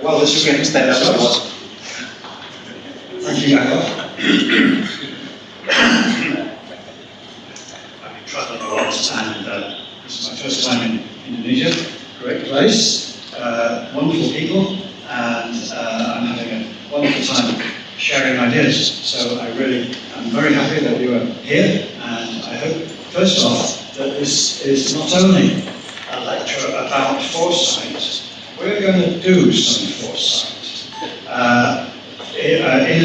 Well, this should be extended. Thank you, Gadjah. I've been travelling a lot, and this is my first time in Indonesia. Great place, wonderful people, and I'm having a wonderful time sharing ideas. So I really am very happy that you are here, and I hope, first off, that this is not only a lecture about foresight. We're going to do some foresight in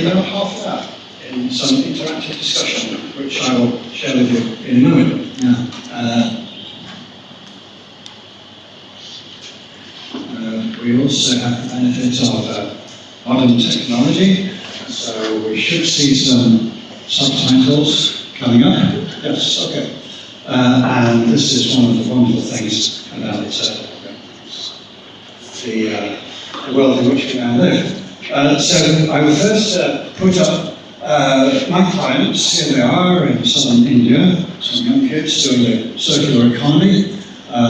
about half an hour, in some interactive discussion, which I will share with you in a moment. We also have the benefit of modern technology, so we should see some subtitles coming up. Yes, okay. And this is one of the wonderful things about the world in which we now live. So I will first put up my clients. Here they are in southern India, some young kids doing the circular economy.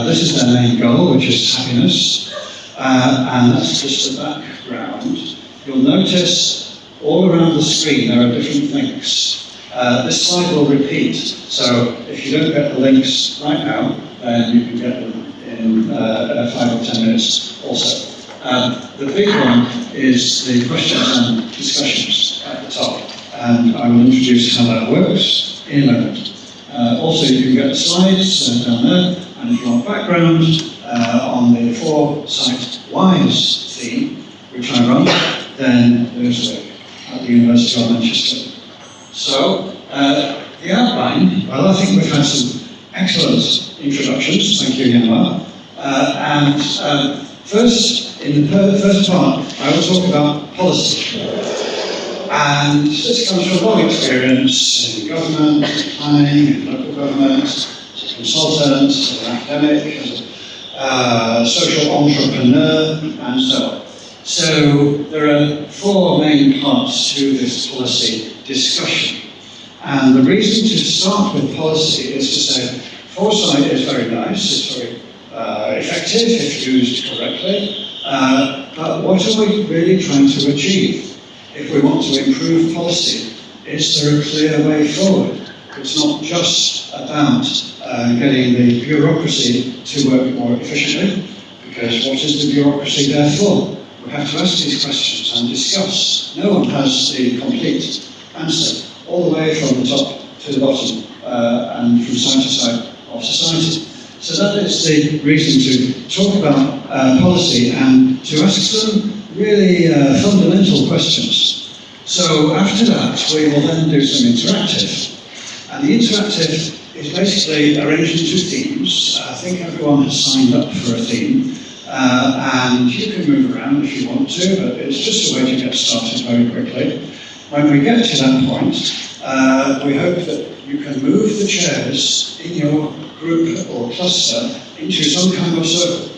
This is their main goal, which is happiness. And that's just the background. You'll notice all around the screen there are different links. This slide will repeat, so if you don't get the links right now, then you can get them in 5 or 10 minutes also. The big one is the questions and discussions at the top, and I will introduce how that works in a moment. Also, you can get the slides down there, and if you want background on the Foresight WISE theme, which I run, then there's at the University of Manchester. So, the outline, well, I think we've had some excellent introductions, thank you, Nalar. And first, in the first part, I will talk about policy. And this comes from long experience in government, in planning, in local government, as a consultant, as an academic, as a social entrepreneur, and so on. So there are 4 main parts to this policy discussion. And the reason to start with policy is to say, foresight is very nice, it's very effective if used correctly, but what are we really trying to achieve? If we want to improve policy, is there a clear way forward? It's not just about getting the bureaucracy to work more efficiently, because what is the bureaucracy there for? We have to ask these questions and discuss. No one has the complete answer, all the way from the top to the bottom and from side to side of society. So that is the reason to talk about policy and to ask some really fundamental questions. So after that, we will then do some interactive. And the interactive is basically arranged into themes. I think everyone has signed up for a theme. And you can move around if you want to, but it's just a way to get started very quickly. When we get to that point, we hope that you can move the chairs in your group or cluster into some kind of circle.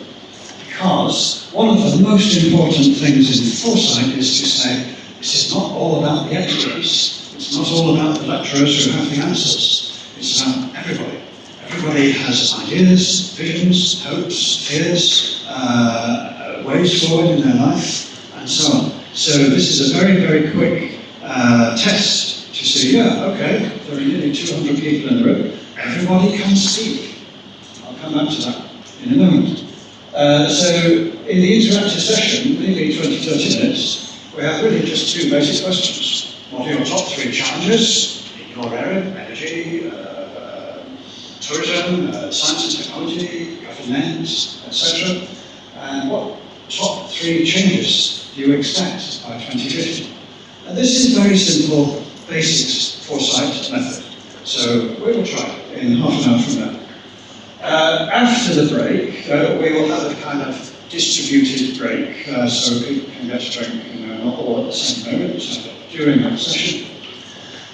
Because one of the most important things in foresight is to say, this is not all about the experts, it's not all about the lecturers who have the answers, it's about everybody. Everybody has ideas, visions, hopes, fears, ways forward in their life, and so on. So this is a very, very quick test to see, yeah, okay, there are nearly 200 people in the room, everybody can speak. I'll come back to that in a moment. So in the interactive session, maybe 20-30 minutes, we have really just 2 basic questions. What are your top 3 challenges in your area? Energy, tourism, science and technology, government, etc. And what top 3 changes do you expect by 2050? And this is very simple, basic foresight method. So we will try in half an hour from now. After the break, we will have a kind of distributed break, so people can get a drink, not all at the same moment, during that session.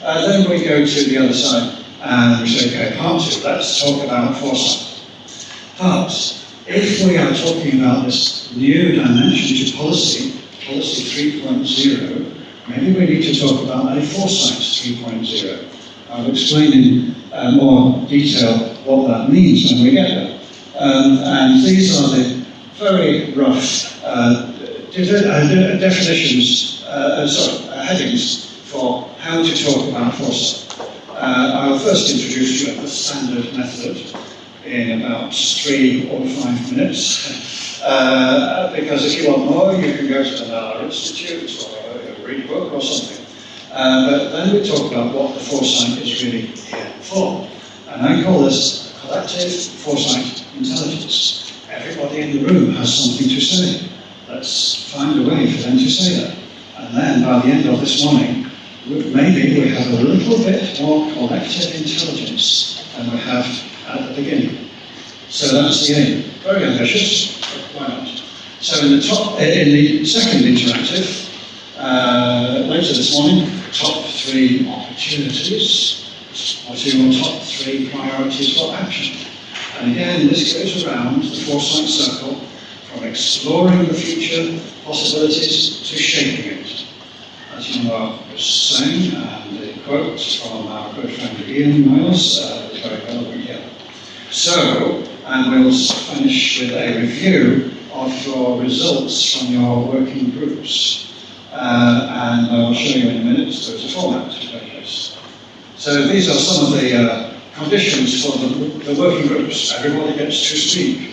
Then we go to the other side, and we say, okay, part 2, let's talk about foresight. But if we are talking about this new dimension to policy, policy 3.0, maybe we need to talk about a foresight 3.0. I'll explain in more detail what that means when we get there. And these are the very rough definitions, headings for how to talk about foresight. I'll first introduce you the standard method in about 3 or 5 minutes. Because if you want more, you can go to the Nalar Institute or read a book or something. But then we talk about what the foresight is really here for. And I call this collective foresight intelligence. Everybody in the room has something to say. Let's find a way for them to say that. And then by the end of this morning, maybe we have a little bit more collective intelligence than we have at the beginning. So that's the aim. Very ambitious, but why not? So in the second interactive, later this morning, top 3 opportunities. What are your top 3 priorities for action? And again, this goes around the foresight circle from exploring the future possibilities to shaping it. As Nalar was saying, and the quote from our good friend Ian Miles is very relevant here. So, and we'll finish with a review of your results from your working groups. And I'll show you in a minute, there's a format to this. So these are some of the conditions for the working groups. Everybody gets to speak.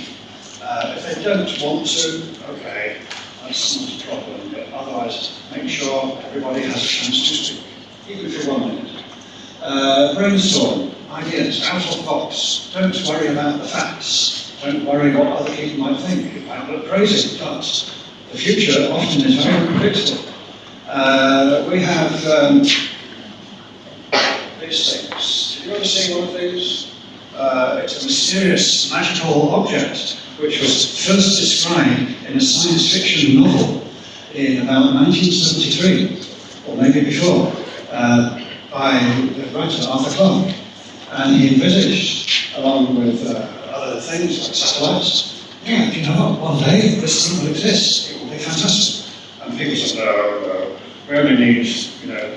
If they don't want to, okay, that's not a problem, but otherwise make sure everybody has a chance to speak, even for 1 minute. Brainstorm, ideas, out of the box. Don't worry about the facts. Don't worry what other people might think. It might look crazy, but the future often is very unpredictable. We have these things. Did you ever see one of these? It's a mysterious, magical object which was first described in a science fiction novel in about 1973, or maybe before, by the writer Arthur Clarke. And he envisaged, along with other things like satellites, yeah, you know what, one day this thing will exist, it will be fantastic. And people said, no, we only need,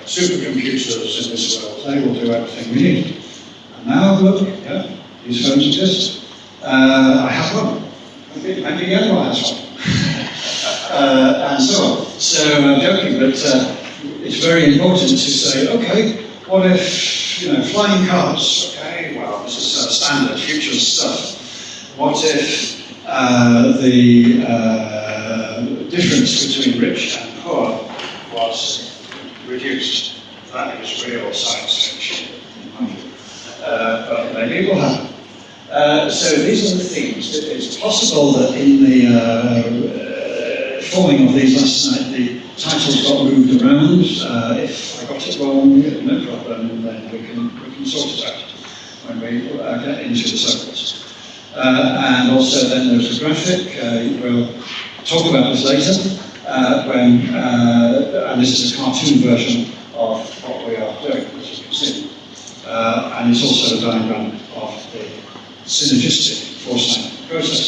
supercomputers in this world, they will do everything we need. And now look, yeah, these phones exist. I have one. Maybe everyone has one. And so on. So I'm joking, but it's very important to say, okay, what if, flying cars, okay, well, this is standard future stuff. What if the difference between rich and poor was reduced? That is real science fiction, in my view. But maybe it will happen. So these are the themes. It's possible that in the forming of these last night, the titles got moved around. If I got it wrong, no problem, then we can sort it out when we get into the circles. And also then there's a graphic. We'll talk about this later, and this is a cartoon version of what we are doing, as you can see. And it's also a diagram of the synergistic foresight process.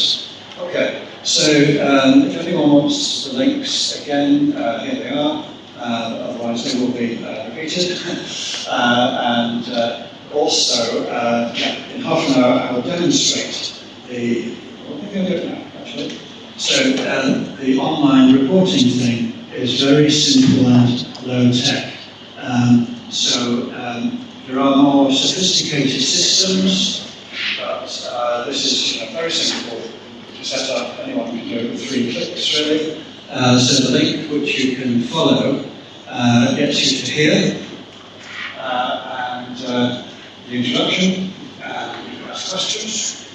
Okay, so if anyone wants the links again, here they are. Otherwise they will be repeated. And also, in half an hour I will demonstrate the, well, maybe I'll do it now actually. So the online reporting thing is very simple and low tech. There are more sophisticated systems, but this is very simple to set up. Anyone can do it with 3 clicks, really. So the link which you can follow gets you to here, and the introduction, and you can ask questions.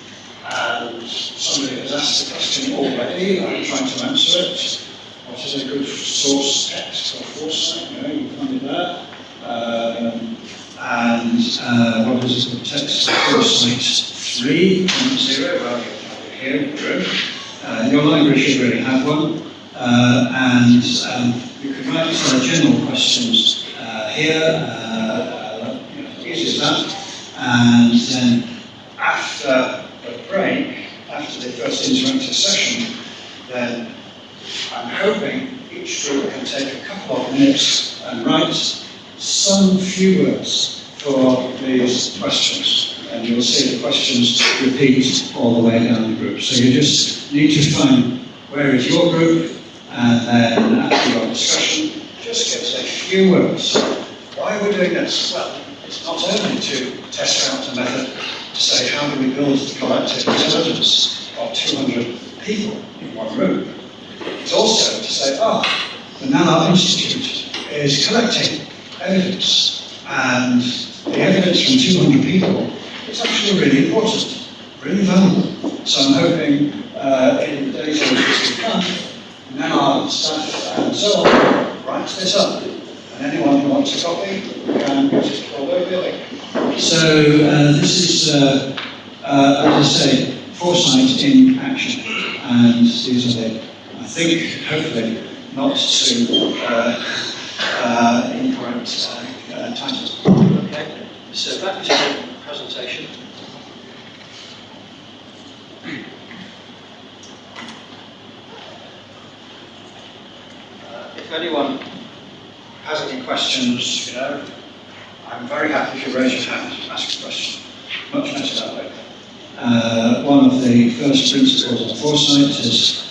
And somebody has asked the question already, I'm trying to answer it. What is a good source text or foresight? You find it there. And what is the text for Foresight 3.0? Well, you have it here in the room. Your library should really have one. And you can write general questions here, easy as that. And then after the break, after the first interactive session, then I'm hoping each group can take a couple of minutes and write some few words for these questions. And you'll see the questions repeat all the way down the group. So you just need to find where is your group, and then after your discussion, just give us a few words. Why are we doing this? Well, it's not only to test out a method to say how do we build the collective intelligence of 200 people in one room. It's also to say, the Nalar Institute is collecting evidence, and the evidence from 200 people is actually really important, really valuable. So I'm hoping in the days to come, Nalar staff and so on write this up, and anyone who wants a copy can go to POLDEV. So this is, as I say, Foresight in action, and these are the, I think, hopefully, not too incorrect titles. Okay, so back to the presentation. If anyone has any questions, I'm very happy if you raise your hand and ask a question. Much better that way. One of the first principles of Foresight is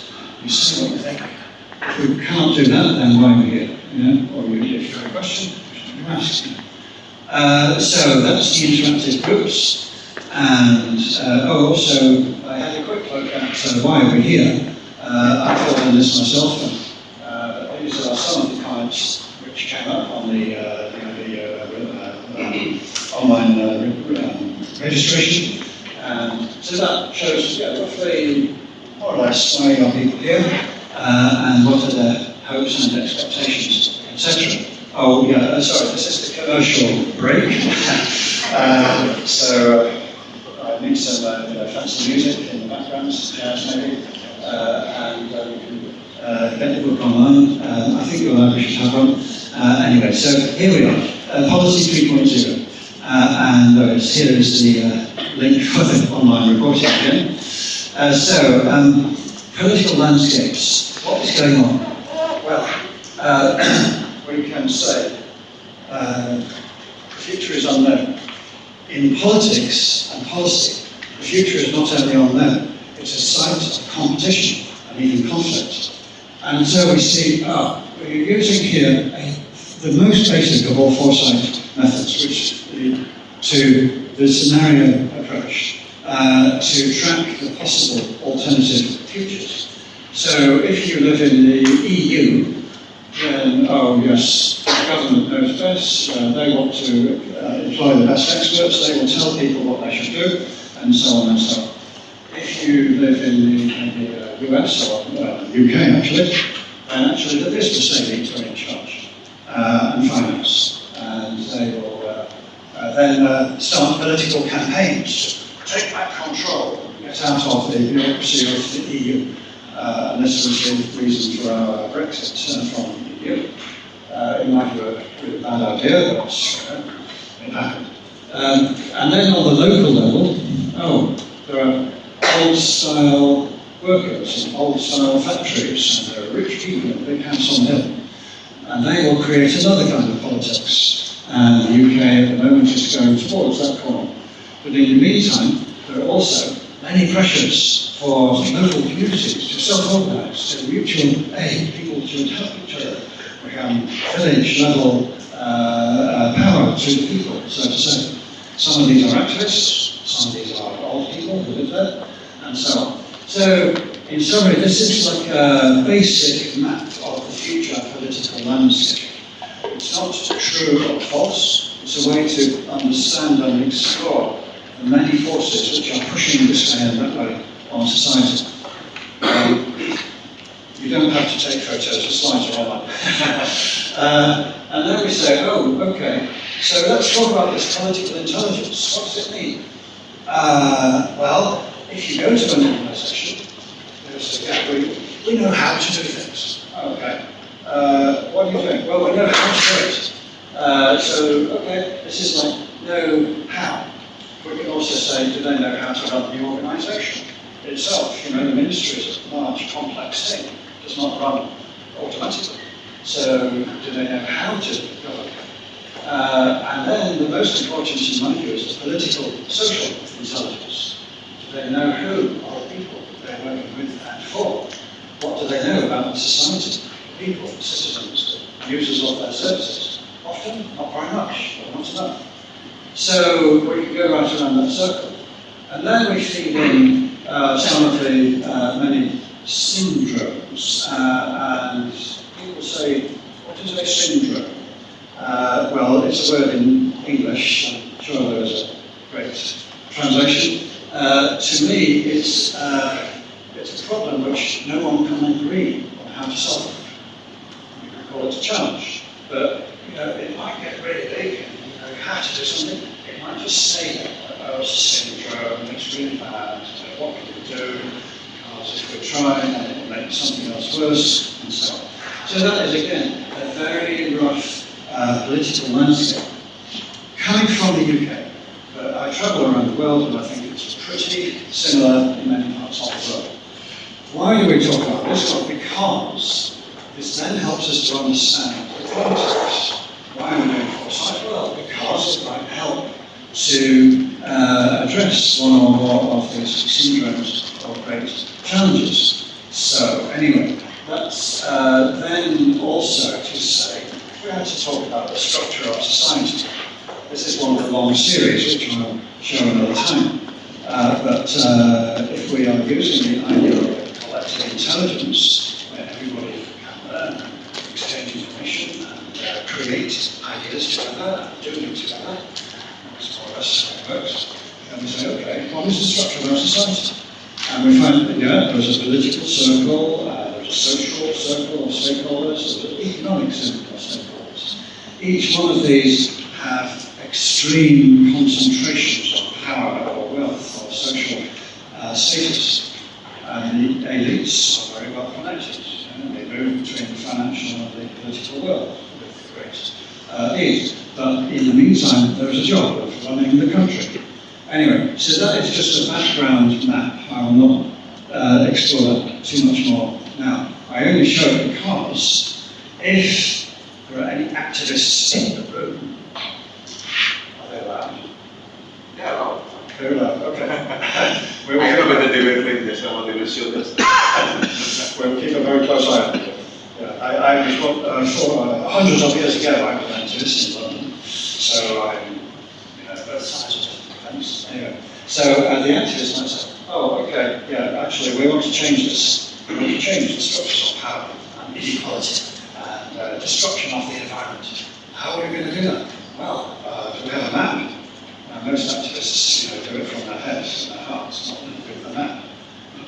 you say what you think. If we can't do that, then why are we here? Or if you have a question, you ask. So that's the interactive groups. And also, I had a quick look at why are we here. I filled in this myself, and these are some of the comments which came up on the online registration. And so that shows roughly, more or less, why are people here, and what are their hopes and expectations, etc. Oh, yeah, sorry, this is the commercial break. So I need some fancy music in the background, some jazz maybe, and we can get the book online. I think your library should have one. Anyway, so here we are, Policy 3.0. And here is the link for the online reporting again. Political landscapes. What is going on? Well, we can say the future is unknown. In politics and policy, the future is not only unknown, it's a site of competition and even conflict. And so we see, we're using here the most basic of all Foresight methods, which lead to the scenario approach, to track the possible alternative futures. So if you live in the EU, then, yes, the government knows best, they want to employ the best experts, they will tell people what they should do, and so on and so on. If you live in the US, or UK actually, then actually the business elite are in charge, and finance, and they will then start political campaigns to take back control, get out of the bureaucracy of the EU. And this was the reason for our Brexit from the EU. In my view, a really bad idea, but it happened. And then on the local level, there are old-style workers in old-style factories, and there are rich people in big house on the hill. And they will create another kind of politics. And the UK at the moment is going towards that corner. But in the meantime, there are also many pressures for local communities to self-organise, to mutual aid, people to help each other, become village-level power to the people, so to say. Some of these are activists, some of these are old people who live there, and so on. So, in summary, this is like a basic map of the future political landscape. It's not true or false, it's a way to understand and explore the many forces which are pushing this way and that way on society. You don't have to take photos, the slides are online. And then we say, okay, so let's talk about this political intelligence. What does it mean? Well, if you go to an organisation, they'll say, we know how to do things. Okay. What do you think? Well, we know how to do it. This is like know how. We can also say, do they know how to run the organisation itself? The ministry is a large, complex thing. It does not run automatically. So, do they know how to govern? And then the most important, in my view, is the political, social intelligence. Do they know who are the people they're working with and for? what do they know about the society, people, citizens, users of their services? Often, not very much, or not enough. So we can go right around that circle. And then we feed in some of the many syndromes. And people say, what is a syndrome? Well, it's a word in English. I'm sure there's a great translation. To me, it's a problem which no one can agree on how to solve. You can call it a challenge, but it might get really big and you have to do something. It might just say that, oh, it's a syndrome, it's really bad, what can we do? Because if we try, then it will make something else worse, and so on. So that is, again, a very rough political landscape. Coming from the UK, but I travel around the world and I think it's pretty similar in many parts of the world. Why do we talk about this? Well, because this then helps us to understand the context. Why are we doing Foresight? Well, because it might help to address one or more of these syndromes or great challenges. So, anyway, that's then also to say, if we had to talk about the structure of society, this is one of the long series, which I'll show another time. But if we are using the idea of collective intelligence, where everybody can learn and exchange information and create ideas together and do them together, that's more or less how it works. And we say, okay, what is the structure of our society? And we find that, yeah, there's a political circle, there's a social circle of stakeholders, there's an economic circle of stakeholders. Each one of these have extreme concentrations of power or wealth or social status. And the elites are very well connected. They move between the financial and the political world with great ease. But in the meantime, there is a job of running the country. Anyway, so that is just a background map. I will not explore that too much more now. I only show it because if there are any activists in the room, are they allowed? Yeah, well, they're allowed, okay. I know that they will bring this, someone they will show this. We'll keep a very close eye on it. Yeah, I was, hundreds of years ago, I was an activist in London, so I'm both sides of the fence. Anyway, so the activists might say, oh, okay, yeah, actually, we want to change this. We want to change the structures of power and inequality and destruction of the environment. How are we going to do that? Well, do we have a map? Most activists, do it from their heads and their hearts, not with the map.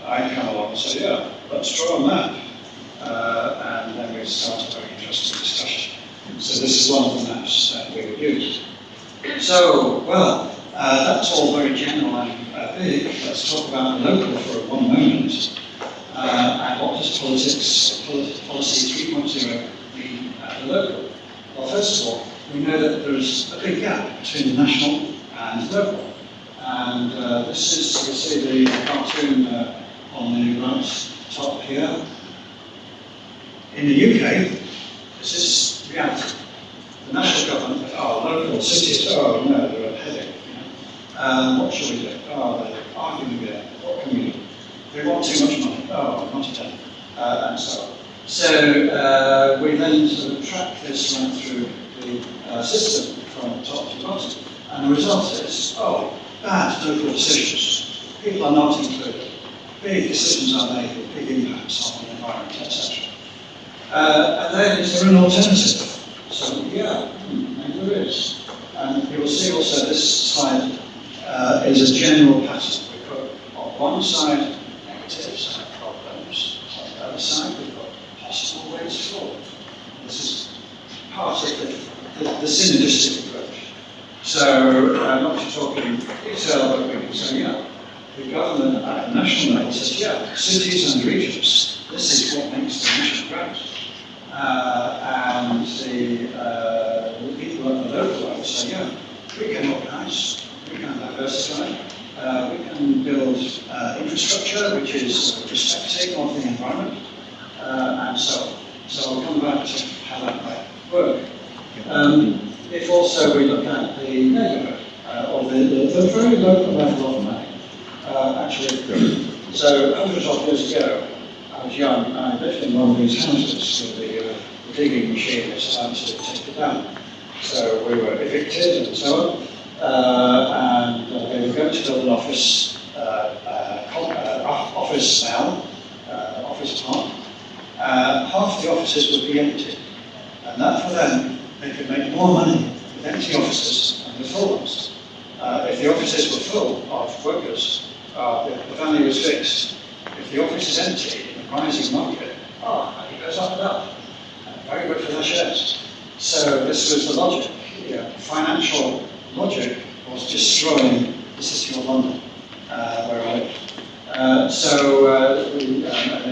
I come along and say, yeah, let's draw a map. And then we start a very interesting discussion. So this is one of the maps that we would use. So, well, that's all very general and big. Let's talk about the local for one moment. And what does policy 3.0 mean at the local? Well, first of all, we know that there's a big gap between the national and local. And this is, you'll see the cartoon on the right top here. In the UK, this is reality. The national government, local cities, no, they're a headache. What shall we do? They're arguing there. What can we do? They want too much money. Not again. And so on. So we then sort of track this right through the system from top to bottom. And the result is, bad local decisions. People are not included. Big decisions are made with big impacts on the environment, etc. And then is there an alternative? So yeah, maybe there is. And you will see also this slide is a general pattern. We put on one side negatives and problems, on the other side we've got possible ways forward. This is part of the synergistic approach. So I'm not just talking in detail, but we can say, the government at a national level says, cities and regions, this is what makes the nation great. And the people at the local level say, we can organise, we can diversify, we can build infrastructure which is respecting of the environment, and so on. So I'll come back to how that might work. If also we look at the neighbourhood, or the very local level of money, actually, so hundreds of years ago, I was young, and I lived in one of these houses with the digging machine was about to take it down. So we were evicted and so on, and they were going to build an office park. Half the offices would be empty, and that for them, they could make more money with empty offices than with full ones. If the offices were full of workers, the value was fixed. If the office is empty in a rising market, it goes up and up. Very good for their shares. So this was the logic. Financial logic was destroying the city of London, where I live. And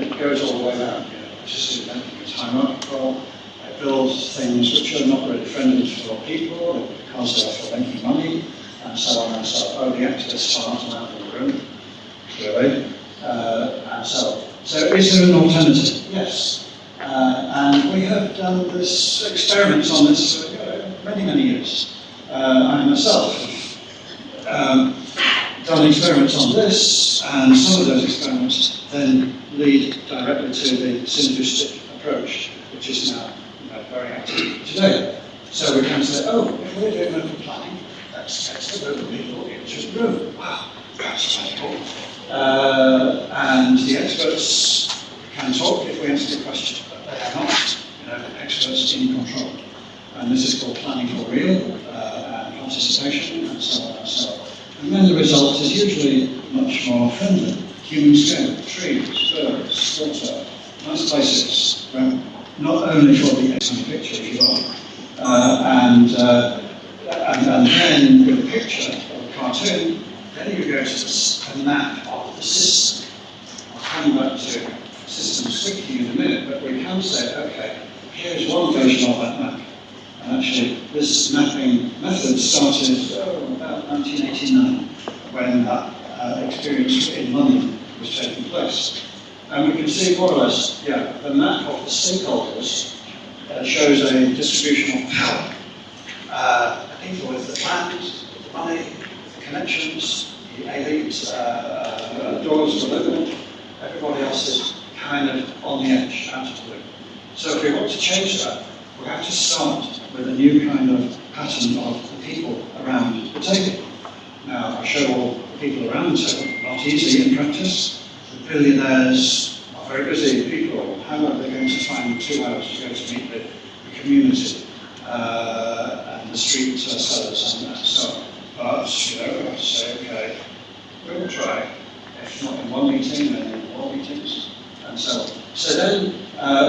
it goes all the way around. Just it's hierarchical. It builds things which are not really friendly for people because they're for making money, and so on and so on. The activists are not allowed in the room, clearly, and so on. So is there an alternative? Yes. And we have done this experiments on this for many, many years. I myself have done experiments on this, and some of those experiments then lead directly to the synergistic approach, which is now very active today. So we can say, if we're doing local planning, let's get the local people into the room. Wow, that's radical. And the experts can talk if we answer the question, but they are not experts in control. And this is called planning for real, and participation, and so on and so on. And then the result is usually much more friendly. Human scale, trees, birds, water, nice places, not only for the excellent picture if you like, and then with a picture or a cartoon, then you go to a map of the system. I'll come back to systems quickly in a minute, but we can say, okay, here's one version of that map. And actually, this mapping method started about 1989, when that experience in London was taking place. And we can see more or less, the map of the stakeholders shows a distribution of power. The people with the land, with the money, with the connections, the elite, doors will open, everybody else is kind of on the edge, out of the loop. So if we want to change that, we have to start with a new kind of pattern of the people around the table. Now, I show all the people around the table, not easy in practice. The billionaires are very busy people. How are they going to find 2 hours to go to meet the community and the street sellers and so on? But, we have to say, okay, we will try. If not in one meeting, then in more meetings, and so on. So then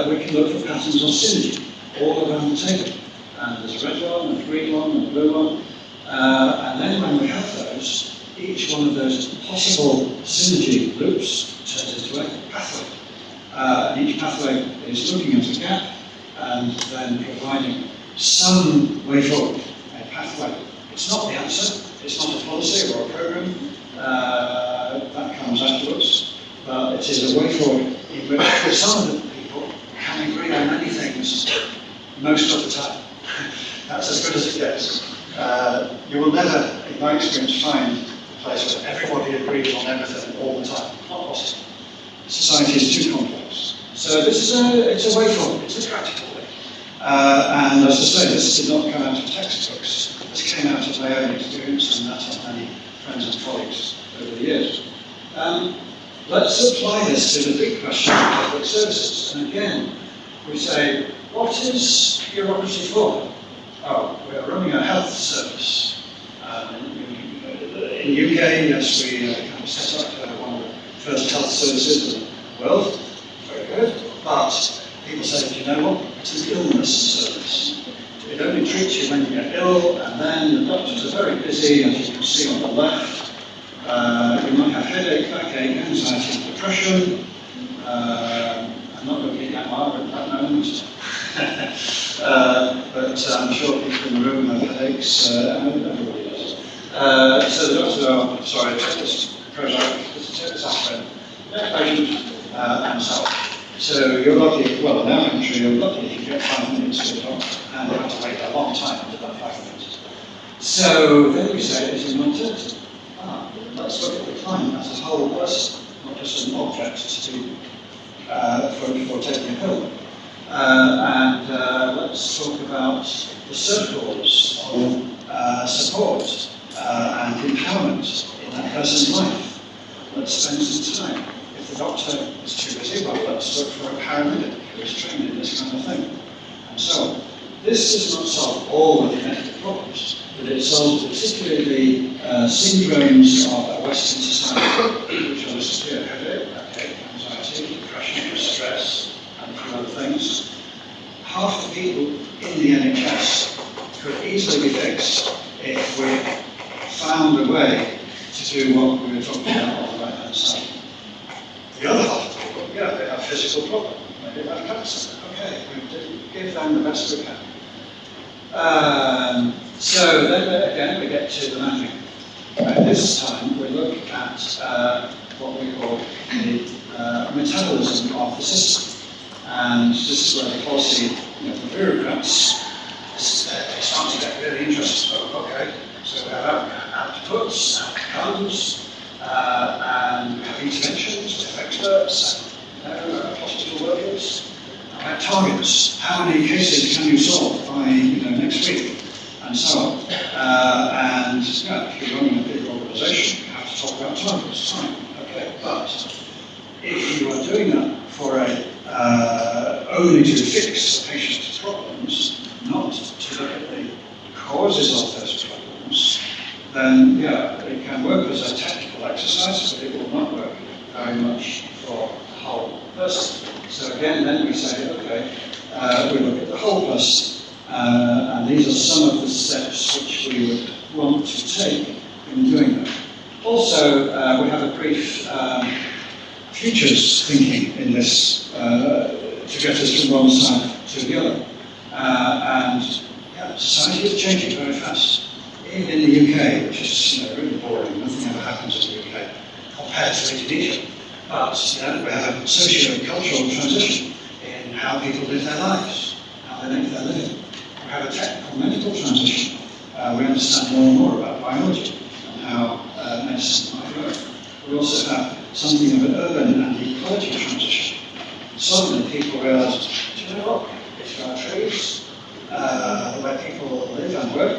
we can look for patterns of synergy all around the table. And there's a red one, a green one, and a blue one. And then when we have those, each one of those possible synergy loops turns into a pathway. And each pathway is looking at a gap and then providing some way forward, a pathway. It's not the answer, it's not a policy or a program, that comes afterwards, but it is a way forward in which some of the people can agree on many things most of the time. That's as good as it gets. You will never, in my experience, find a place where everybody agrees on everything all the time. Not possible. Society is too complex. So this is it's a way forward, it's a practical way. And as I say, this did not come out of textbooks. This came out of my own experience and that of many friends and colleagues over the years. Let's apply this to the big question of public services. And again, we say, what is bureaucracy for? We're running a health service. In the UK, yes, we kind of set up one of the first health services in the world. Very good. But people say, do you know what? It's an illness service. It only treats you when you get ill, and then the doctors are very busy, as you can see on the left. You might have headache, backache, anxiety, depression. I'm not looking at Margaret at that moment. But I'm sure people in the room have headaches, everybody does. So the doctors sorry, take this Prozac, take this aspirin, next patient, and so on. So you're lucky, well in our country, you're lucky if you get 5 minutes to the doctor, and you have to wait a long time to that 5 minutes. So then we say it is an alternative. Let's look at the client as a whole person, not just an object to be for taking a pill. And let's talk about the circles of support and empowerment in that person's life. Let's spend some time. If the doctor is too busy, well, let's look for a paramedic who is trained in this kind of thing, and so on. This does not solve all of the medical problems, but it solves particularly the syndromes of Western society, which are listed here: headache, anxiety, depression, stress, and a few other things. Half the people in the NHS could easily be fixed if we found a way to do what we were talking about on the right-hand side. The other half of the people, yeah, they have physical problems. Maybe they have cancer. Okay, we give them the best we can. So then again we get to the mapping. This time we look at what we call the metabolism of the system. And this is where the policy, the bureaucrats, they start to get really interested. Okay, so we have outputs, outcomes, and we have interventions, we have experts, and hospital workers. We have targets. How many cases can you solve by next week? And so on. And if you're running a big organisation, you have to talk about targets. Fine. Okay. But if you are doing that for only to fix the patient's problems, not to look at the causes of those problems, then it can work as a technical exercise, but it will not work very much for the whole person. So again, then we say, okay, we look at the whole person, and these are some of the steps which we would want to take in doing that. Also, we have a brief futures thinking in this to get us from one side to the other. And society is changing very fast. Even in the UK, which is really boring, nothing ever happens in the UK compared to Indonesia. But we have a socio-cultural transition in how people live their lives, how they make their living. We have a technical medical transition. We understand more and more about biology and how medicine might work. We also have something of an urban and ecology transition. Suddenly people realise, do you know what? If there are trees where people live and work,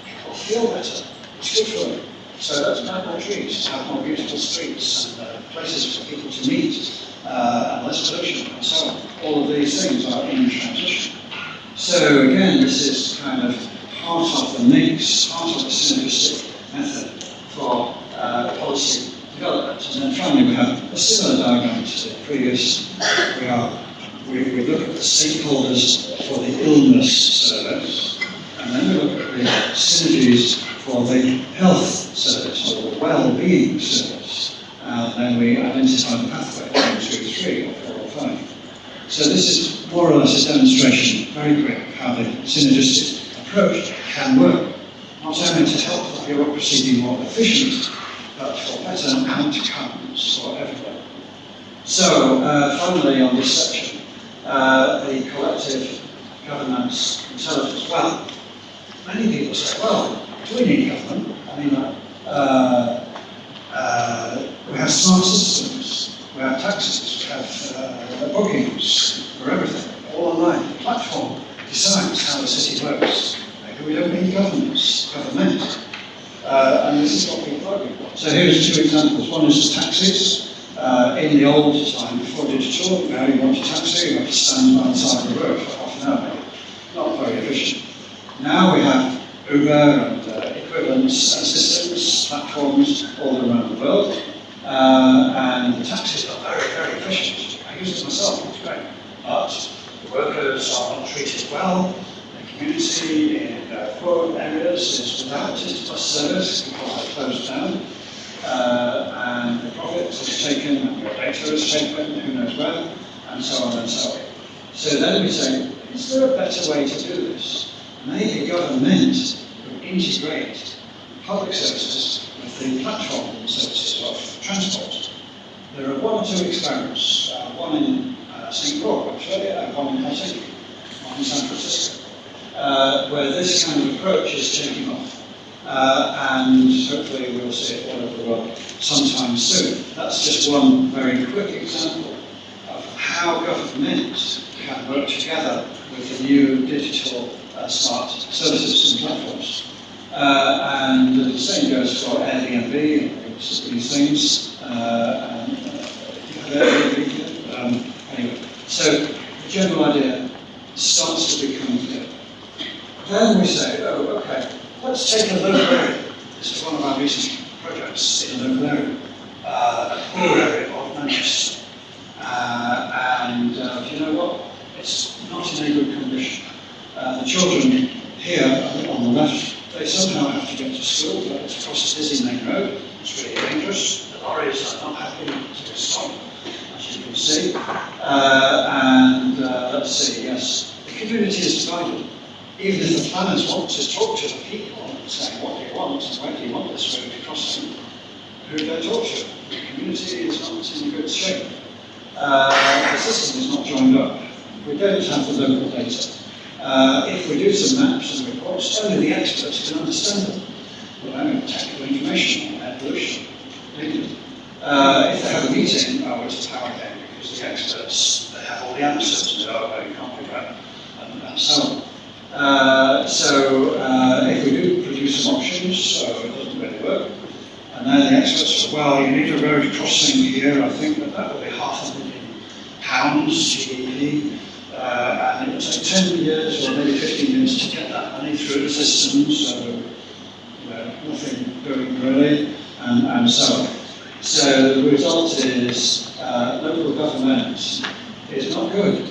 people feel better. It's good for them. So let's plant more trees, have more beautiful streets and places for people to meet, and less pollution and so on. All of these things are in transition. So again, this is kind of part of the mix, part of the synergistic method for policy development. And then finally we have a similar diagram to the previous. We look at the stakeholders for the illness service, and then we look at the synergies for the health service or the well-being service, and then we identify the pathway 1, 2, 3, or 4, or 5. So this is more or less a demonstration, very quick, how the synergistic approach can work, not only to help the bureaucracy be more efficient, but for better outcomes for everyone. So finally on this section, the collective governance intelligence. Well, many people say, well, do we need government? I mean, we have smart systems, we have taxes, we have bookings for everything, all online. The platform decides how the city works. Maybe we don't need government. And this is what people argue. So here's 2 examples. One is taxis. In the old time, before digital, you want a taxi, you have to stand by the side of the road for half an hour. Not very efficient. Now we have Uber and equivalents and systems, platforms all around the world, and the taxis are very, very efficient. I use it myself, it's great. But the workers are not treated well, the community in poor areas is without it bus service because they closed down, and the profit is taken, and your data is taken, who knows where, and so on and so on. So then we say, is there a better way to do this? Maybe government would integrate public services with the platform services of transport. There are 1 or 2 experiments, one in Singapore, Australia, and one in Helsinki, one in San Francisco, where this kind of approach is taking off. And hopefully we'll see it all over the world sometime soon. That's just one very quick example of how government can work together with the new digital smart services and platforms. And the same goes for Airbnb and these things. Anyway, so the general idea starts to become clear. Then we say, oh, okay, let's take a local area. This is one of our recent projects in a local area, a poor area of Manchester. And do you know what? It's not in a good condition. The children here on the left, they somehow have to get to school, but it's across a busy main road. It's really dangerous. The lorries are not happy to stop, as you can see. Let's see, yes, the community is divided. Even if the planners want to talk to the people and say, what do you want, and where do you want this road crossing, who do they talk to? The community is not in good shape. The system is not joined up. We don't have the local data. If we do some maps and reports, only the experts can understand them. Technical information on air pollution. If they have a meeting, it's a power game, because the experts, they have all the answers, and you can't do that, and so on. If we do produce some options, so it doesn't really work, and then the experts say, well, you need a road crossing here, I think that will be £500,000 GDP, and it will take 10 years or maybe 15 years to get that money through the system, so nothing doing really, and so on. So the result is local government is not good.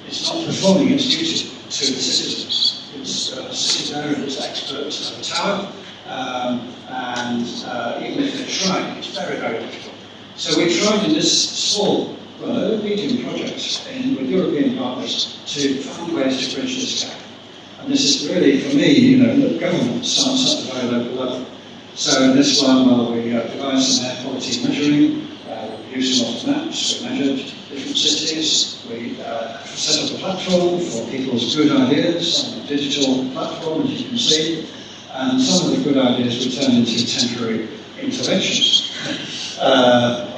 It's not performing its duty to the citizens. It's sitting there and it's experts at the tower, and even if they try, it's very, very difficult. So we tried in this small, medium project with European partners to find ways to bridge this gap. And this is really, for me, the government starts at the very local level. So in this one, we devised some air quality measuring, we used a lot of maps, we measured different cities, we set up a platform for people's good ideas on a digital platform, as you can see, and some of the good ideas we turned into temporary interventions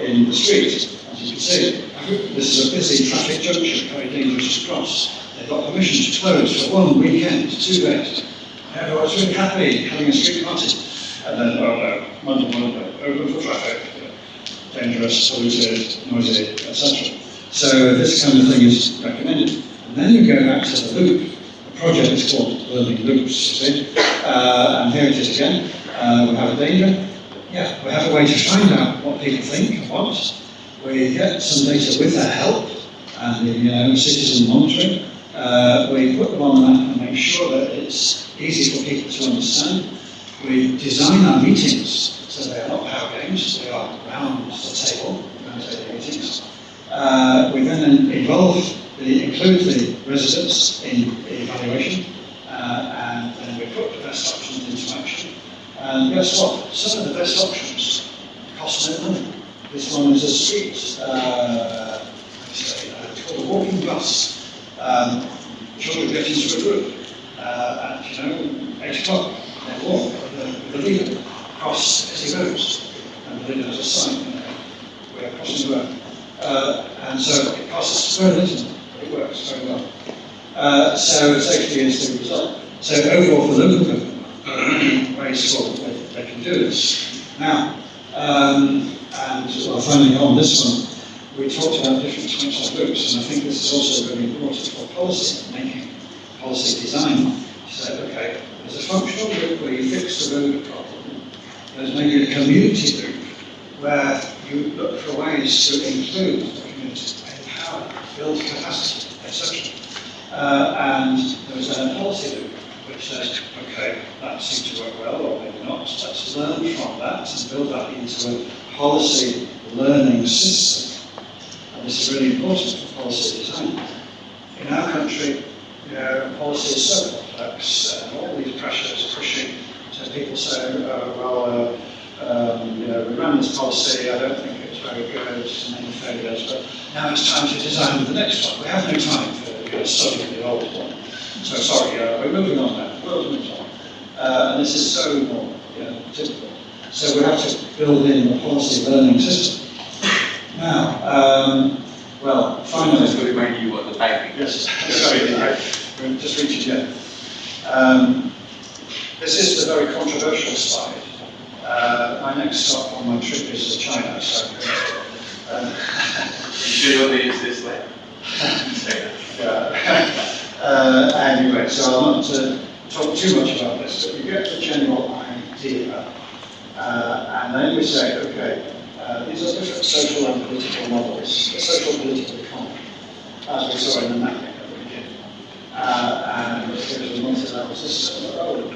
in the street, as you can see. This is a busy traffic junction, very dangerous to cross. They've got permission to close for 1 weekend, 2 days. Everyone's really happy having a street party. And then, oh no, Monday, open for traffic, dangerous, polluted, noisy, etc. So this kind of thing is recommended. And then you go back to the loop. The project is called Learning Loops, you see. And here it is again. We have a danger. Yeah, we have a way to find out what people think and want. We get some data with their help and the citizen monitoring. We put them on the map and make sure that it's easy for people to understand. We design our meetings so they are not power games, they are round the table, round table meetings. We then include the residents in evaluation, and then we put the best options into action. And guess what? Some of the best options cost no money. This one is a street, it's called a walking bus. Children get into a group at 8 o'clock. They walk with the leader across busy roads, and the leader has a sign, we're crossing the road. And so it costs very little, but it works very well. So safety is the result. So overall for local government, ways forward they can do this. Now, finally on this one, we talked about different types of loops, and I think this is also very important for policy making, policy design. To say, okay, there's a functional loop where you fix the road problem. There's maybe a community loop where you look for ways to include the community, empower, build capacity, etc. And there's a policy loop which says, okay, that seems to work well, or maybe not. Let's learn from that and build that into a policy learning system. And this is really important for policy design. In our country, policy is so complex, and all these pressures pushing to people saying, we ran this policy, I don't think it's very good, many failures, but now it's time to design the next one. We have no time for studying the old one. So sorry, we're moving on now, the world moves on. And this is so more typical. So we have to build in a policy learning system. Now, finally, remind you of the timing. Yes, sorry, I'm just reaching in. This is the very controversial slide. My next stop on my trip is to China, so I'm You should only use this slide. anyway, so I'll not talk too much about this, but we get the general idea, and then we say, okay, these are different social and political models, the social political economy, as we saw in the mapping at the beginning. And if there's a multi-level system,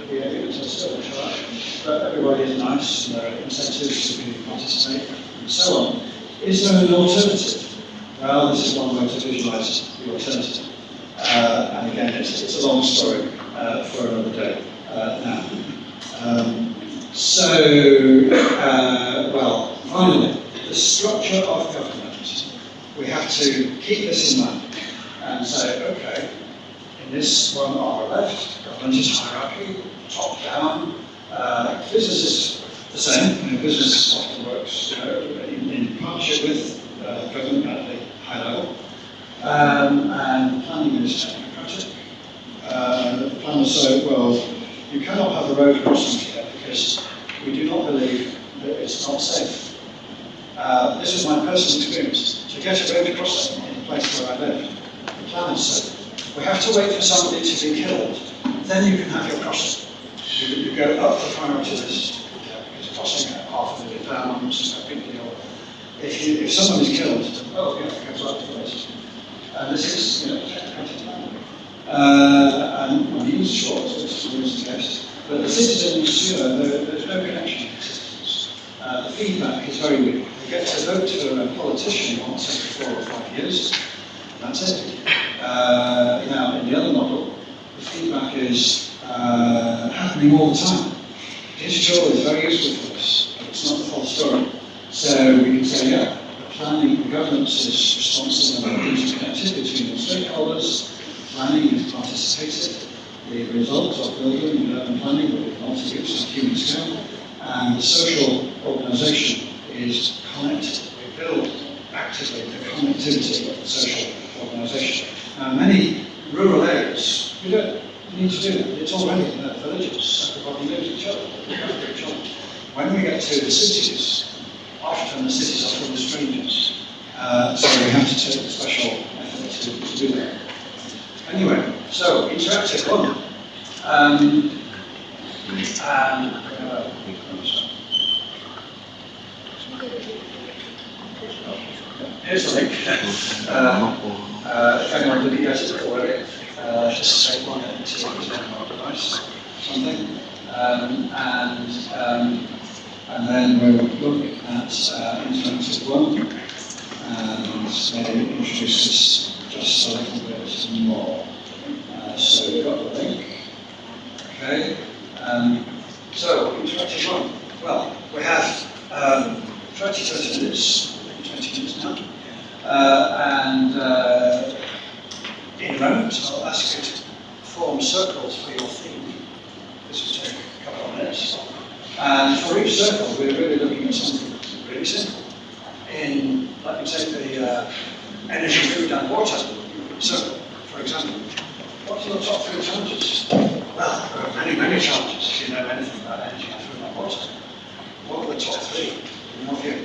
the areas are still in charge, but everybody is nice, and there are incentives to participate, and so on. Is there an alternative? Well, this is one way to visualize the alternative. And again, it's a long story for another day now. Well, finally, the structure of government. We have to keep this in mind and say, okay, in this one on our left, government is hierarchy, top down. Business is the same. Business often works in partnership with government at the high level. And planning is technocratic. The planners say, well, you cannot have a road crossing here because we do not believe that it's not safe. This is my personal experience. To get a road crossing in the place where I live, the planners said, we have to wait for somebody to be killed, then you can have your crossing. You go up the priority list, it's crossing at £500,000, no big deal. If someone is killed, oh yeah, it goes up the list. And this is, technocratic planning. And money is short, so this is always the case. But the citizens, there's no connection to the citizens. The feedback is very weak. You get to vote for a politician once every 4 or 5 years, and that's it. Now, in the other model, the feedback is happening all the time. Digital is very useful for us, but it's not the whole story. So we can say, yeah, the governance is responsible and interconnected between the stakeholders, planning is participative, the result of building and urban planning will be multi-use at human scale, and the social organisation is connected. We build actively the connectivity of the social organisation. Now, many rural areas, we don't need to do that. It's already in the villages. Everybody knows each other. When we get to the cities, often the cities are full of strangers. So we have to take a special effort to do that. Anyway, so interactive one. Here's the link. If anyone didn't get it already, just take one into our device, something. And then we'll look at interactive one and maybe introduce this just a little bit more. So we've got the link. Okay. So interactive one. Well, we have 30 minutes, 20 minutes now. In a moment, I'll ask you to form circles for your theme. This will take a couple of minutes. And for each circle, we're really looking at something really simple. Let me take the energy, food and water circle, for example. What are the top 3 challenges? Well, there are many, many challenges if you know anything about energy and food and water. What are the top 3 in your view?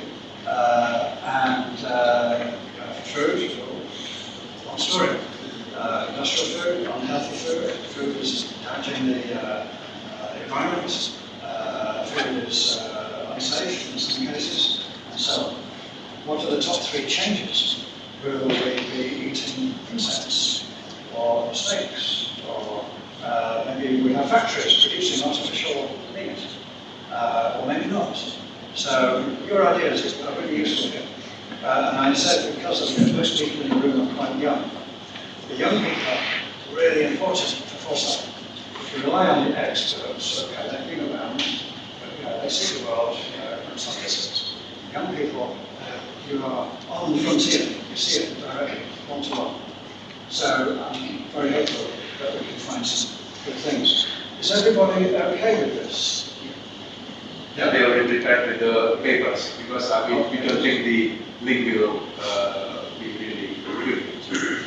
Food, long story. Industrial food, unhealthy food. Food is damaging the environment. Food is unsafe in some cases, and so on. What are the top 3 changes? Will we be eating insects, or snakes, or maybe we have factories producing artificial meat, or maybe not. So your ideas are really useful here. And I said because most people in the room are quite young. The young people are really important for Foresight. If you rely on the experts, okay, they've been around, but they see the world in some cases. Young people, you are on the frontier, you see it directly, one-to-one. So I'm very hopeful that we can find some good things. Is everybody okay with this? Yeah, they already prepared with the papers because we don't think the link will be really good.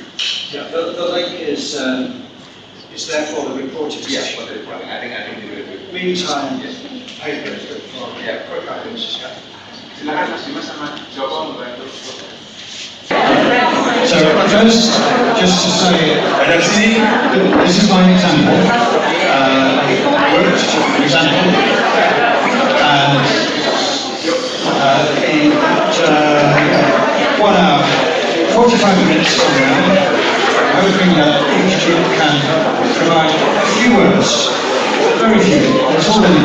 the link is there for the reporting session. For the reporting. I think they will do it. Meantime, paper is good for quick items. Silakan Mas sama Joko membantu. So first, just to say, this is my example. Example. In 1 hour, 45 minutes from now, hoping that each group can provide a few words, very few, that's all in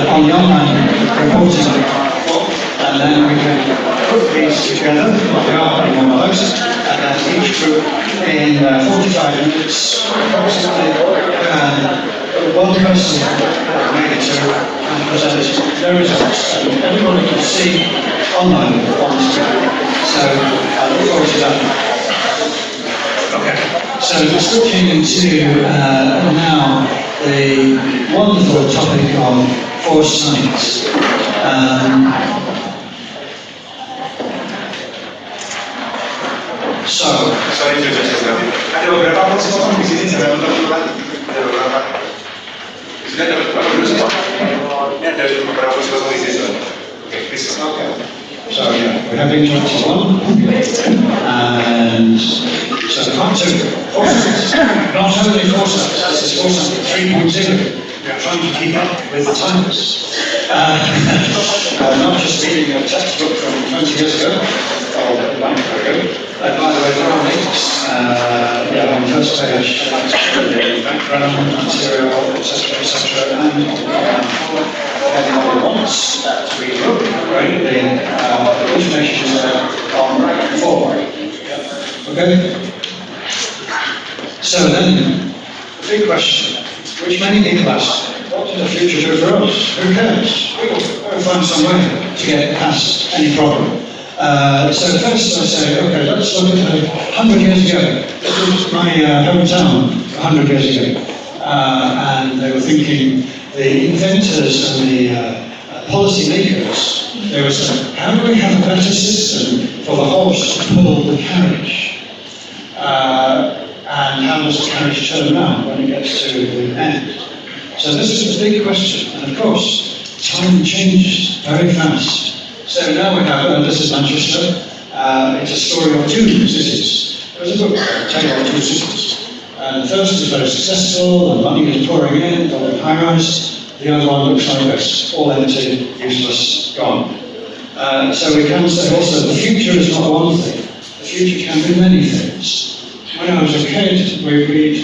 on the online reporting, and then we can put these together, what they are in one of those, and then each group in 45 minutes, approximately, one person made it to and present their results, and everybody can see online on the screen. So I look forward to that. Okay. So switching into now the wonderful topic of foresight. Sorry to just ada beberapa posisi di sini saya untuk ulang. Ada beberapa. Sudah dapat beberapa posisi. Ini ada beberapa posisi di sini. Okay, please. Okay. So yeah, we're having 21, and so the concept not only foresight, this is foresight 3.0. We're trying to keep up with the times. Not just reading a textbook from 20 years ago, or a long time ago. By the way, there are links on the first page, the background, material, etc., and depending on the wants that we look right, the information is there on forward. Okay? So then, the big question, which many people ask, what does the future do for us? Who cares? We'll find some way to get past any problem. So first I say, okay, let's look at 100 years ago. This was my hometown 100 years ago. And they were thinking, the inventors and the policy makers, they were saying, how do we have a better system for the horse to pull the carriage? And how does the carriage turn around when it gets to the end? So this was the big question. And of course, time changed very fast. So now we have, this is Manchester, it's a story of two cities. There was a book, Tale of Two Cities. The first is very successful, and money is pouring in, building high-rise. The other one looks like this, all empty, useless, gone. So we can say also the future is not one thing. The future can be many things. When I was a kid, we read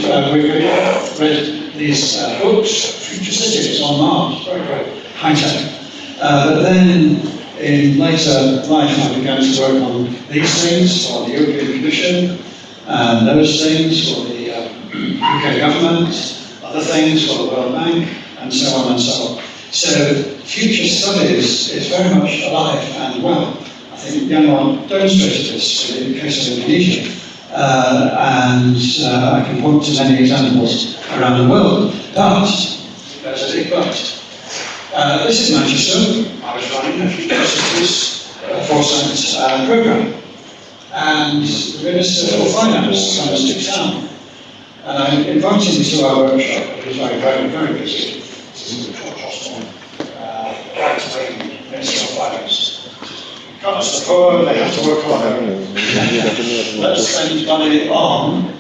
these books, Future Cities on Mars, very, very high-tech. But then, in later life, I began to work on these things for the European Commission, and those things for the UK government, other things for the World Bank, and so on and so on. So future studies is very much alive and well. I think Gadjah demonstrated this in the case of Indonesia, and I can point to many examples around the world. But there's a big but. This is Manchester. I was running a Future Cities Foresight program, and the Minister for Finance comes to town, and I invited him to our workshop. He was very, very, very busy. Minister for Finance. Comes the poor, they have to work hard. Let's spend money on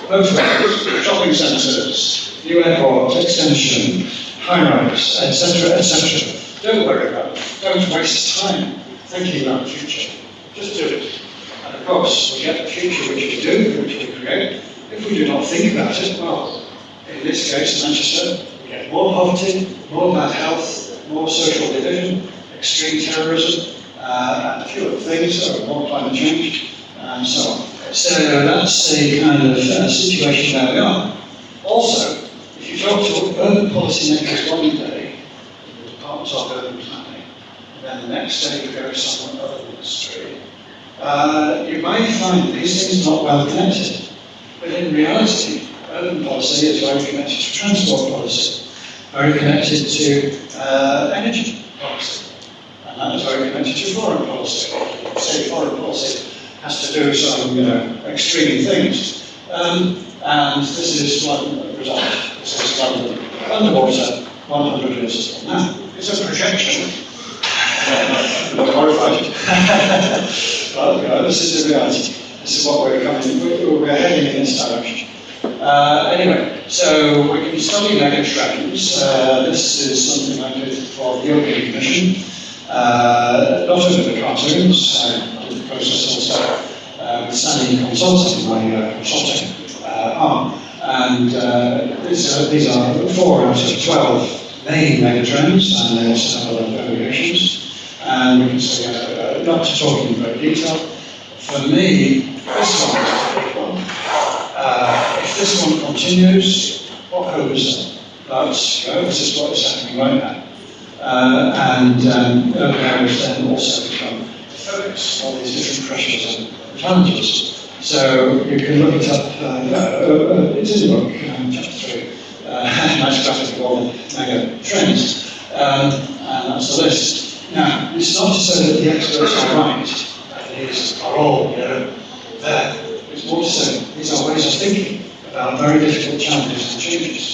motorways, shopping centres, new airports, extension, high-rise, etc., etc. Don't worry about it. Don't waste time thinking about the future. Just do it. And of course, we get the future which we do, which we create. If we do not think about it, well, in this case, Manchester, we get more poverty, more bad health, more social division, extreme terrorism, and a few other things, so more climate change, and so on. So that's the kind of situation where we are. Also, if you talk to urban policy makers one day, the Department of Urban Planning, and then the next day you go to some other ministry, you might find these things not well connected. But in reality, urban policy is very connected to transport policy, very connected to energy policy, and that is very connected to foreign policy. policy, foreign policy, has to do some, extreme things. And this is one result. This is London underwater 100 years now. It's a projection. I'm not horrified. But this is the reality. This is what we're heading in this direction. Anyway, so we can study megatrends. This is something I did for the European Commission. Not only the cartoons, I did the process also with standing consulting, my consulting arm. And these are 4 out of 12 main megatrends, and they also have other variations. And we can say, not to talk in great detail, for me, this one is a big one. If this one continues, what hope is there? But this is what is happening right now. And urban areas then also become the focus of these different pressures and challenges. So you can look it up, it's in the book, chapter 3, nice graphic of all the mega trends, and that's the list. Now, it's not to say that the experts are right, and these are all, there. It's more to say these are ways of thinking about very difficult challenges and changes.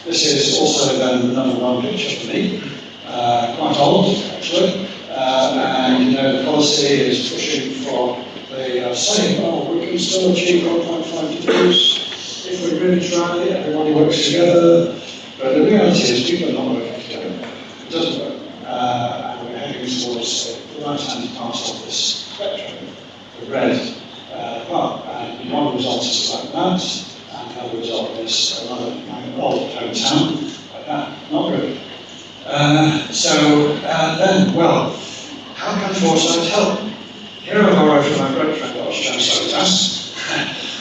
This is also then the number one picture for me, quite old actually, and the policy is pushing for the saying, oh, we can still achieve 1.5 degrees if we really try, everybody works together, but the reality is people are not working together. It doesn't work, and we're heading towards the right-hand part of this spectrum, the red part, and one result is like that, and another result is another old hometown, like that, not good. Then, well, how can Foresight help? Here I borrow from my great friend, Joe Ravetz,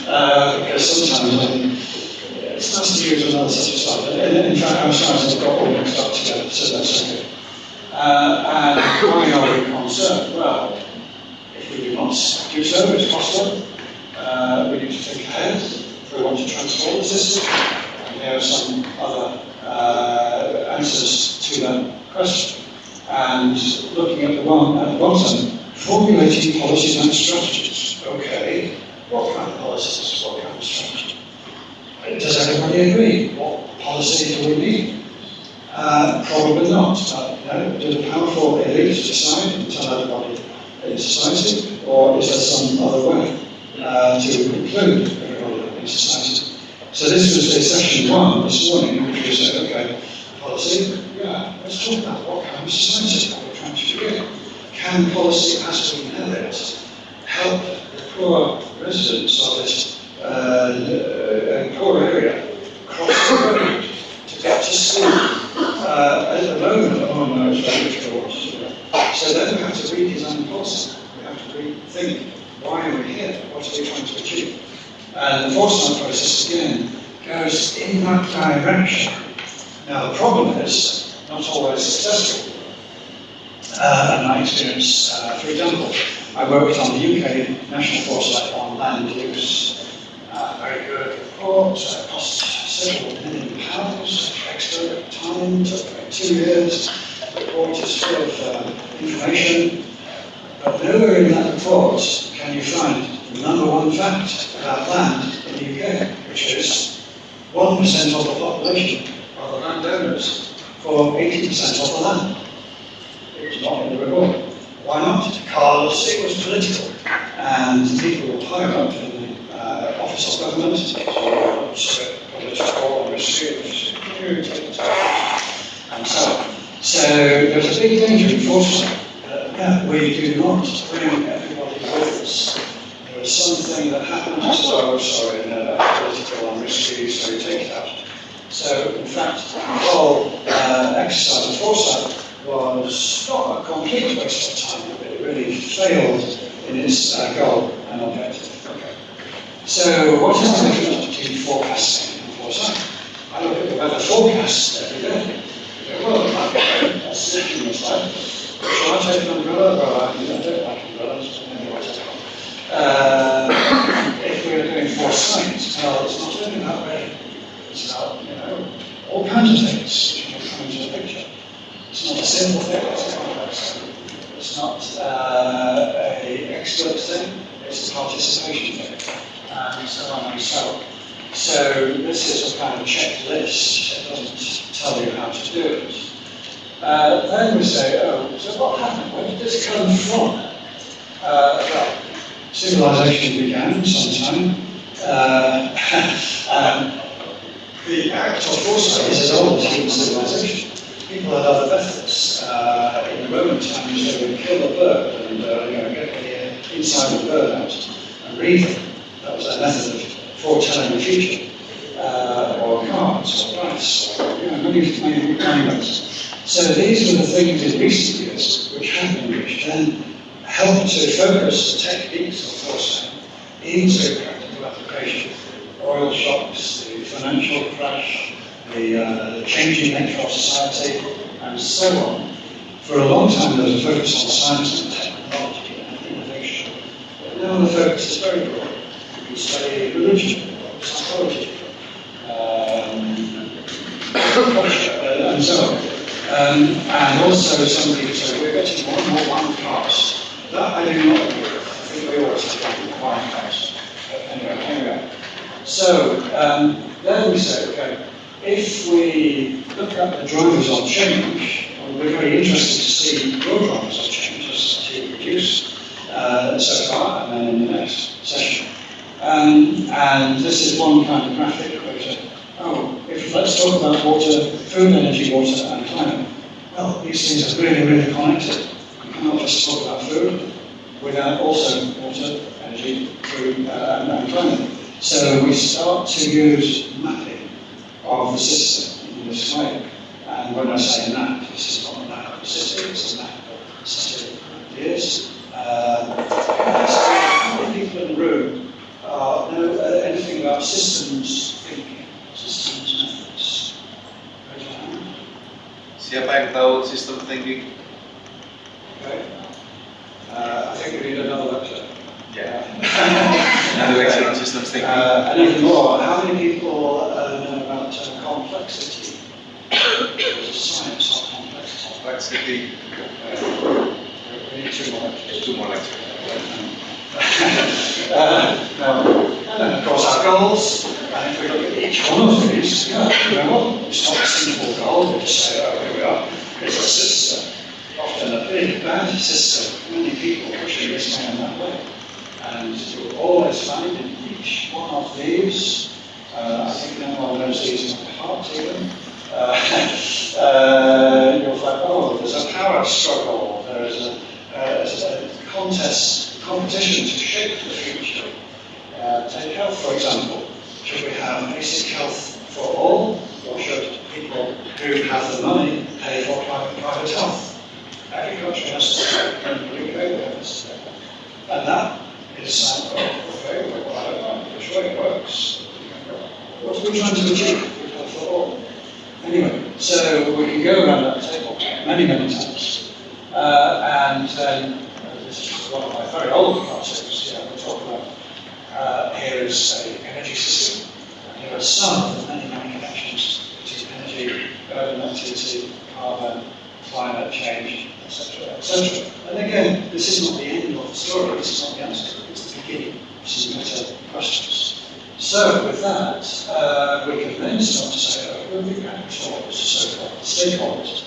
because sometimes it's nice to use another such a slide. In fact, our slides have got all mixed up together, so that's okay. And why are we concerned? Well, if we do not do so, it's possible. We need to think ahead if we want to transform the system. And there are some other answers to that question. And looking at the one at the bottom, formulating policies and strategies. Okay, what kind of policies, what kind of strategy? Does everybody agree? What policy do we need? Probably not. Do the powerful elites decide and tell everybody in society, or is there some other way to include everybody in society? So this was the session 1 this morning, which we said, okay, policy, yeah, let's talk about what kind of society are we trying to create. Can policy, as we know it, help the poor residents of this poor area cross the road to get to school? At the moment, oh no, it's very difficult. So then we have to redesign policy. We have to rethink, why are we here? What are we trying to achieve? And the Foresight process, again, goes in that direction. Now, the problem is not always successful. In my experience, for example, I worked on the UK National Foresight on land use. Very good report, cost several £1 million, expert time, took about 2 years. The report is full of information, but nowhere in that report can you find the #1 fact about land in the UK, which is 1% of the population are the landowners for 80% of the land. It was not in the report. Why not? Because it was political, and people higher up in the office of government, political and security, and so on. So there's a big danger in Foresight. We do not bring everybody with us. There is something that happens, that's political and risky, so you take it out. So, in fact, the whole exercise of Foresight was not a complete waste of time, but it really failed in its goal and objective. Okay. So, what is the difference between forecasting and Foresight? I look at the weather forecast every day. Well, that's literally my slide. Shall I take an umbrella? Well, I don't like umbrellas, but anyway, if we're doing Foresight, well, it's not only about rain. It's about, all kinds of things which can come into the picture. It's not a simple thing, it's complex. It's not a the expert thing, it's a participation thing, and so on and so on. So this is a kind of checklist. It doesn't tell you how to do it. Then we say, oh, so what happened? Where did this come from? Well, civilization began sometime. The act of foresight is as old as human civilization. People had other methods. In the Roman times, they would kill a bird and get the inside of the bird out and read it. That was a method of foretelling the future, or cards, or dice, or many ways. So these were the things in recent years which have been, which then help to focus the techniques of foresight into practical application. Oil shocks, the financial crash, the changing nature of society, and so on. For a long time there was a focus on science and technology and innovation. But now the focus is very broad. You can study religion, psychology, culture, and so on. And also some people say we're getting more and more one class. That I do not agree with. I think we always have one class. Anyway. So then we say, okay, if we look at the drivers of change, we're very interested to see your drivers of change as to reduce so far, and then in the next session. And this is one kind of graphic where we say, let's talk about water, food, energy, water, and climate. Well, these things are really, really connected. You cannot just talk about food without also water, energy, food, and climate. So we start to use mapping of the system in this way. And when I say map, this is not a map of the city, it's a map of a set of ideas. How many people in the room know anything about systems thinking, systems methods? Raise your hand. Siapa yang tahu system thinking? Okay. I think we need another lecture. Yeah. Another lecture on systems thinking. And even more, how many people know about complexity? There's a science of complexity. Complexity. We need 2 more lectures. 2 more lectures. And then of course our goals, and if we look at each one of these, remember, it's not a simple goal, we just say, oh, here we are, it's a system, often a big bad system, many people pushing this way and that way. And you'll always find in each one of these, I think no one knows these by heart even, you'll find, there's a power struggle, there's a competition to shape the future. Take health, for example. Should we have basic health for all, or should people who have the money pay for private health? Every country has to say, and that is okay, well, I don't know which way it works. What are we trying to achieve? Health for all. Anyway, so we can go around that table many, many times. And then, this is one of my very old concepts, we talk about, here is an energy system. And here are some of the many, many connections between energy, urban activity, carbon, climate change, etc., etc. And again, this is not the end of the story, this is not the answer, it's the beginning of some better questions. So with that, we can then start to say, who are the actors, so-called stakeholders?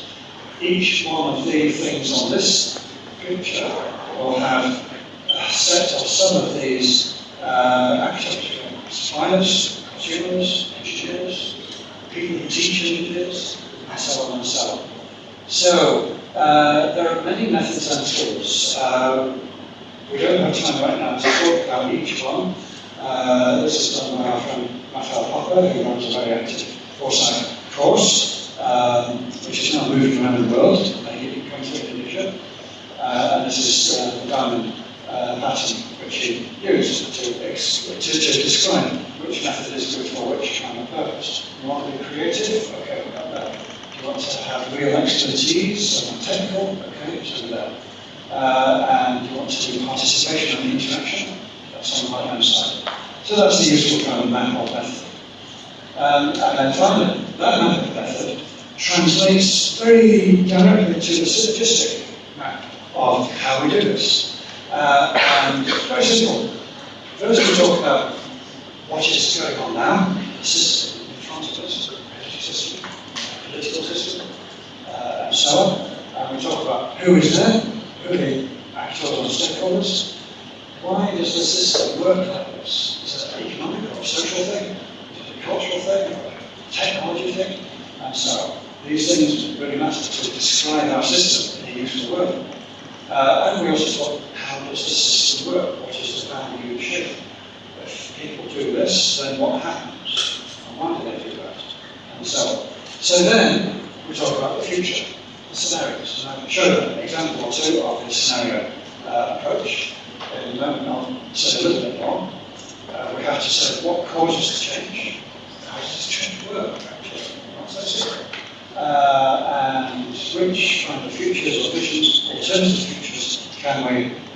Each one of the things on this picture will have a set of some of these actors, suppliers, consumers, engineers, people who teach engineers, and so on and so on. So there are many methods and tools. We don't have time right now to talk about each one. This is done by our friend Raphael Popper, who runs a very active Foresight course, which is now moving around the world. He comes to Indonesia. And this is the diamond pattern which he used to describe which method is good for which kind of purpose. You want to be creative? Okay, we've got that. You want to have real expertise and technical? Okay, so that. And you want to do participation and interaction? That's on the right-hand side. So that's the useful kind of map or method. And then finally, that map or method translates very directly to the synergistic map of how we do this. And very simple. First we talk about what is going on now, the system in front of us, the energy system, the political system, and so on. And we talk about who is there, who are the actors and stakeholders. Why does the system work like this? Is it an economic or a social thing? Is it a cultural thing or a technology thing? And so on. These things really matter to describe our system in a useful way. And we also talk, how does the system work? What is the value shape? If people do this, then what happens? And why do they do that? And so on. So then, we talk about the future, the scenarios. And I can show an example or two of this scenario approach. In a moment, I'll say a little bit more. We have to say what causes the change. How does this change work, actually? What's that system? And which kind of futures or visions, alternative futures, can we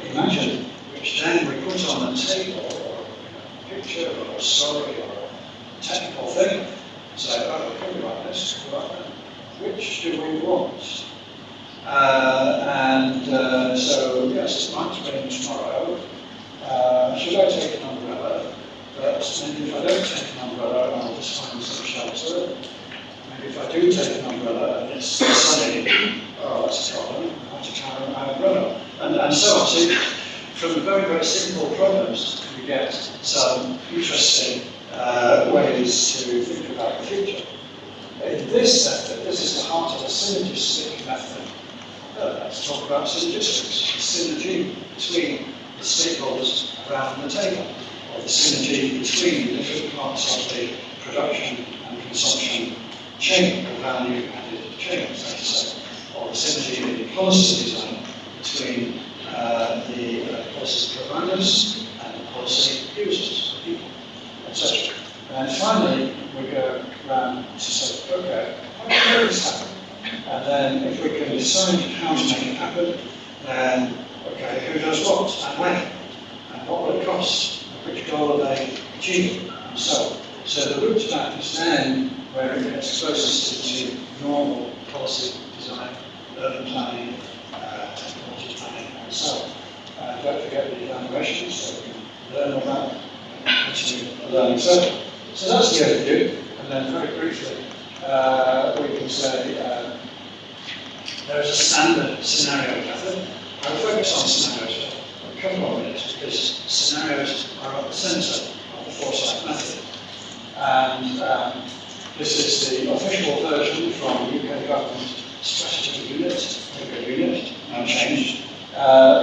imagine, which then we put on a table or a picture or a story or a technical thing, and say, oh, could we like this, could we like that? Which do we want? So, yes, it might rain tomorrow. Should I take an umbrella? But maybe if I don't take an umbrella, I'll just find some shelter. Maybe if I do take an umbrella and it's sunny, oh, that's a problem. I have to carry my umbrella. And so on. So, from very, very simple problems, we get some interesting ways to think about the future. In this method, this is the heart of the synergistic method. Let's talk about synergistics, the synergy between the stakeholders around the table, or the synergy between the different parts of the production and consumption chain, the value-added chain, so to say, or the synergy in the policy design between the policy providers and the policy users, the people, etc. And finally, we go around to say, okay, how can this happen? And then if we can decide how to make it happen, then, okay, who does what and when? And what will it cost? And which goal are they achieving? And so on. So the route to that is then where it gets closest into normal policy design, urban planning, technology planning, and so on. Don't forget the evaluations, so we can learn all that and continue the learning circle. So that's the overview, and then very briefly, we can say there is a standard scenario method. I will focus on scenarios for a couple of minutes because scenarios are at the centre of the Foresight method. And this is the official version from UK Government Strategy Unit, now changed.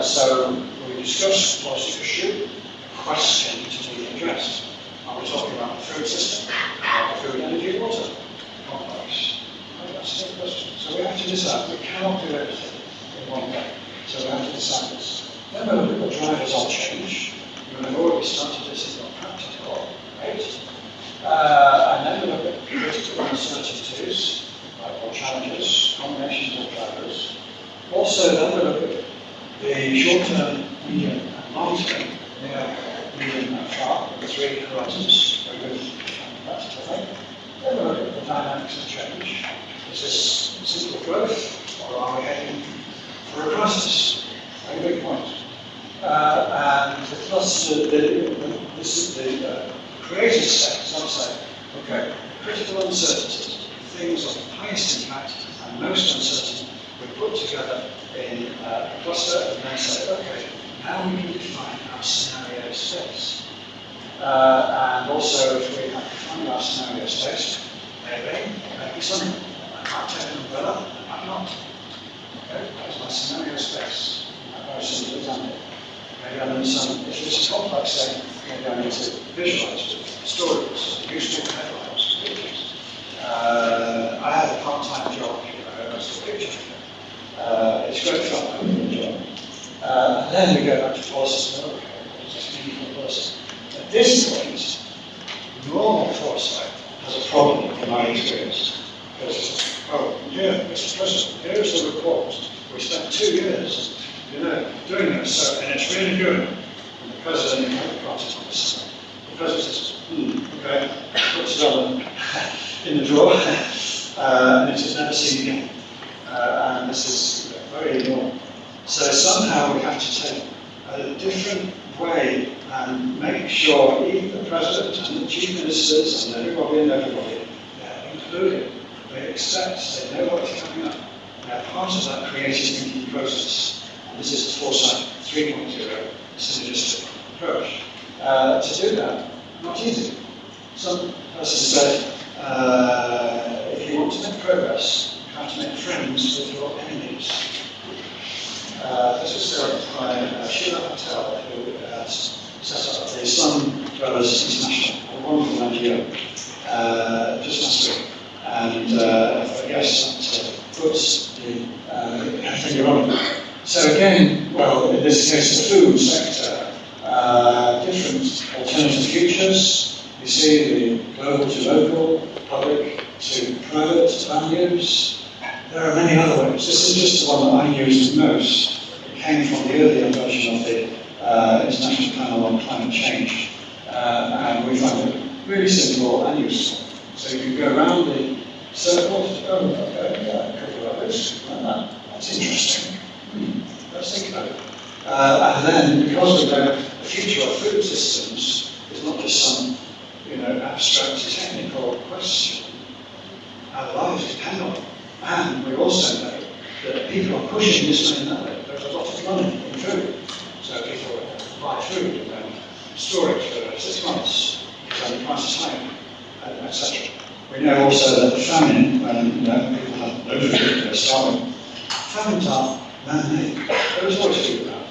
So we discuss policy issue, a question to be addressed. Are we talking about the food system, food, energy, water complex? That's a good question. So we have to decide. We cannot do everything in one day. So we have to decide this. Then we look at the drivers of change. You will have already started this in your practical, right? And then we look at critical uncertainties, or challenges, combinations of drivers. Also, then we look at the short-term, medium, and long-term, medium and far, the three horizons. Very good practical thing. Then we look at the dynamics of change. Is this simple growth, or are we heading for a crisis? Very big point. And plus, this is the creative step, as I say. Okay, critical uncertainties, things of the highest impact and most uncertain, we put together in a cluster and then say, okay, now we can define our scenario space. And also, if we have defined our scenario space, maybe something. I might take an umbrella, I might not. Okay, that's my scenario space. Very simple example. Maybe I need some, if it's a complex thing, maybe I need to visualize it, stories, useful headlines, pictures. I have a part-time job, that's the picture. It's great fun, I really enjoy it. And then we go back to policy, okay, what does this mean for a person? At this point, normal foresight has a problem, in my experience. Because, oh, yeah, Mr. President, here's the report. We spent 2 years, doing this, so, and it's really good. And the President, the process on this. The President says, okay, puts it on in the drawer, and it is never seen again. And this is very normal. So somehow we have to take a different way and make sure even the President and the Chief Ministers and everybody, they're included. They accept, they know what's coming up. They're part of that creative thinking process. And this is the Foresight 3.0 synergistic approach. To do that, not easy. Some person said, if you want to make progress, you have to make friends with your enemies. This was said by Sheila Patel, who set up the Slum Dwellers International, a wonderful NGO, just last week. And yes, that puts the finger on it. So again, well, in this case, the food sector, different alternative futures. You see the global to local, public to private values. There are many other ways. This is just the one that I use the most. It came from the earlier version of the International Panel on Climate Change. And we find it really simple and useful. So you can go around the circle, okay, yeah, a couple of others, like that. That's interesting. Let's think about it. And then, because of the future of food systems is not just some, abstract technical question. Our lives depend on it. And we also know that people are pushing this way and that way. There's a lot of money in food. So people buy food and then store it for 6 months, because the price is higher, etc. We know also that the famine, when people have no food, they're starving. Famines are man-made. There is always food around,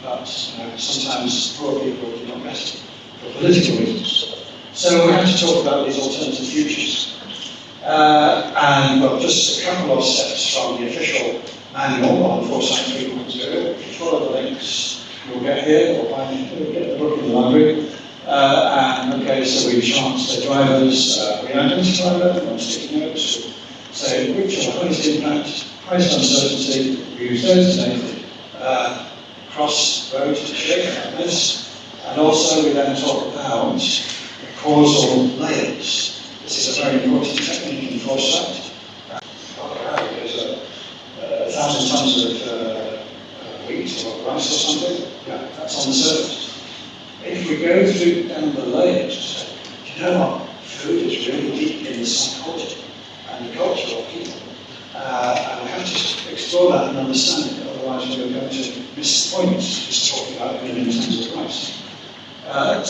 but sometimes poor people do not get it for political reasons. So we have to talk about these alternative futures. And well, just a couple of steps from the official manual on Foresight 3.0. If you follow the links, you'll get here, or get the book in the library. And okay, so we chart the drivers, we identify them on sticky notes, we say which are the highest impact, highest uncertainty, we use those today, cross road to shape like this, and also we then talk about the causal layers. This is a very important technique in Foresight. There's 1,000 tons of wheat or rice or something, yeah, that's on the surface. If we go through down the layers, do you know what? Food is really deep in the psychology and the culture of people. And we have to explore that and understand it, otherwise we're going to miss the point just talking about it in terms of price. And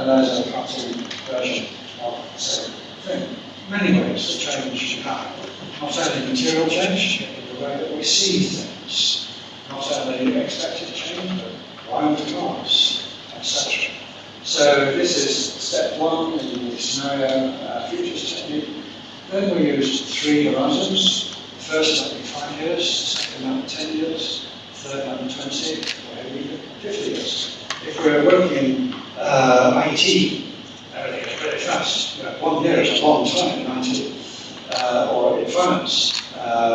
there's a cartoon version of the same thing. Many ways to change can happen. Not only material change, in the way that we see things, not only expected change, but why we cars, etc. So this is step one in the scenario futures technique. Then we use 3 horizons. The first might be 5 years, the second might be 10 years, the third might be 20, or maybe 50 years. If we're working in IT, everything is pretty fast. 1 year is a long time in IT. Or in finance,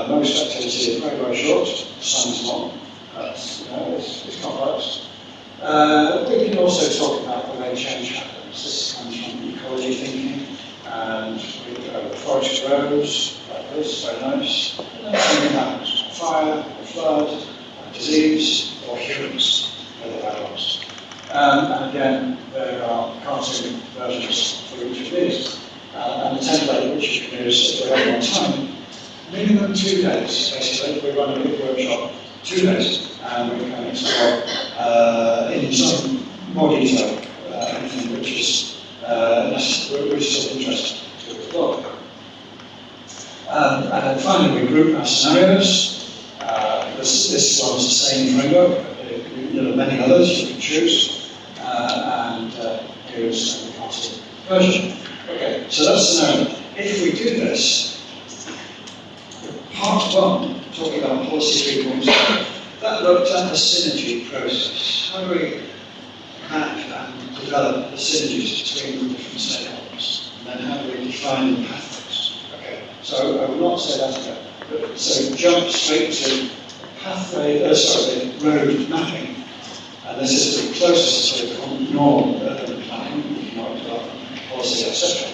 most activity is very, very short, some is long. It's complex. We can also talk about the way change happens. This comes from ecology thinking, and the forest grows like this, very nice, and then something happens. A fire, a flood, a disease, or humans, whether that was. And again, there are cartoon versions for each of these. And the template which you can use if we have more time, minimum 2 days, basically. We run a big workshop, 2 days, and we can explore in some more detail anything which is of interest to explore. And then finally, we group our scenarios. This one's the same framework. There are many others you can choose, and here's the cartoon version. Okay, so that's scenario. If we do this, part 1, talking about policy 3.0, that looked at the synergy process. How do we map and develop the synergies between the different stakeholders? And then how do we define the pathways? Okay, so I will not say that again. But, so jump straight to the road mapping. And this is the closest to the normal urban planning, economic development, policy, etc.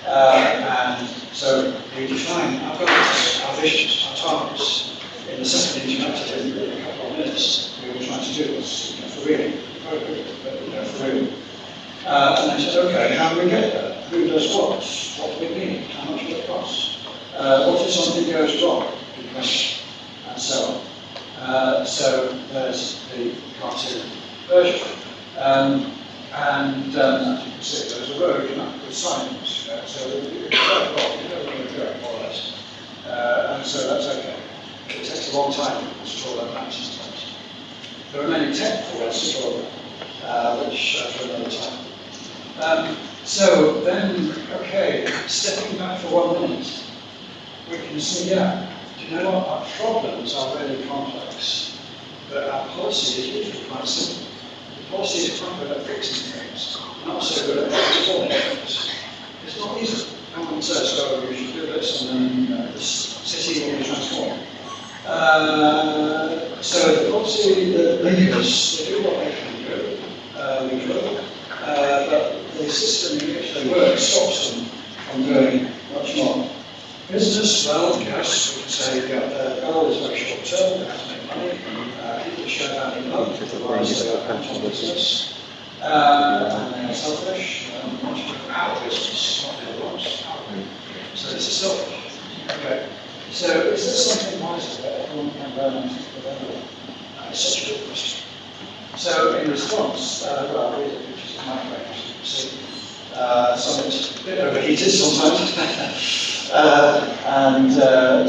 And so we define our goals, our visions, our targets. In the second interactive, in a couple of minutes, we will try to do this. And they said, okay, how do we get there? Who does what? What do we need? How much will it cost? What if something goes wrong? And so on. So there's the cartoon version. As you can see, there's a road with signs. So it's quite long, you know where we're going, more or less. And so that's okay. It takes a long time to install that map sometimes. There are many technical ways to draw that, which for another time. So then, okay, stepping back for 1 minute, we can see, yeah, do you know what? Our problems are really complex, but our policy is usually quite simple. The policy is quite good at fixing things, not so good at transforming things. It's not easy. No one says, oh, you should do this, and then this city will be transformed. So the policy, the leaders, they do what they can do, usually, but the system in which they work stops them from doing much more. Business, well, yes, we can say the goal is very short term, they have to make money, people show that in love, otherwise they are out of business, and they are selfish, much of our business, not the other ones. So this is selfish. Okay. So is there something wiser that everyone can learn and think with everyone? It's such a good question. So in response, well, I'll read the pictures of my friends. You can see some of it's a bit overheated sometimes.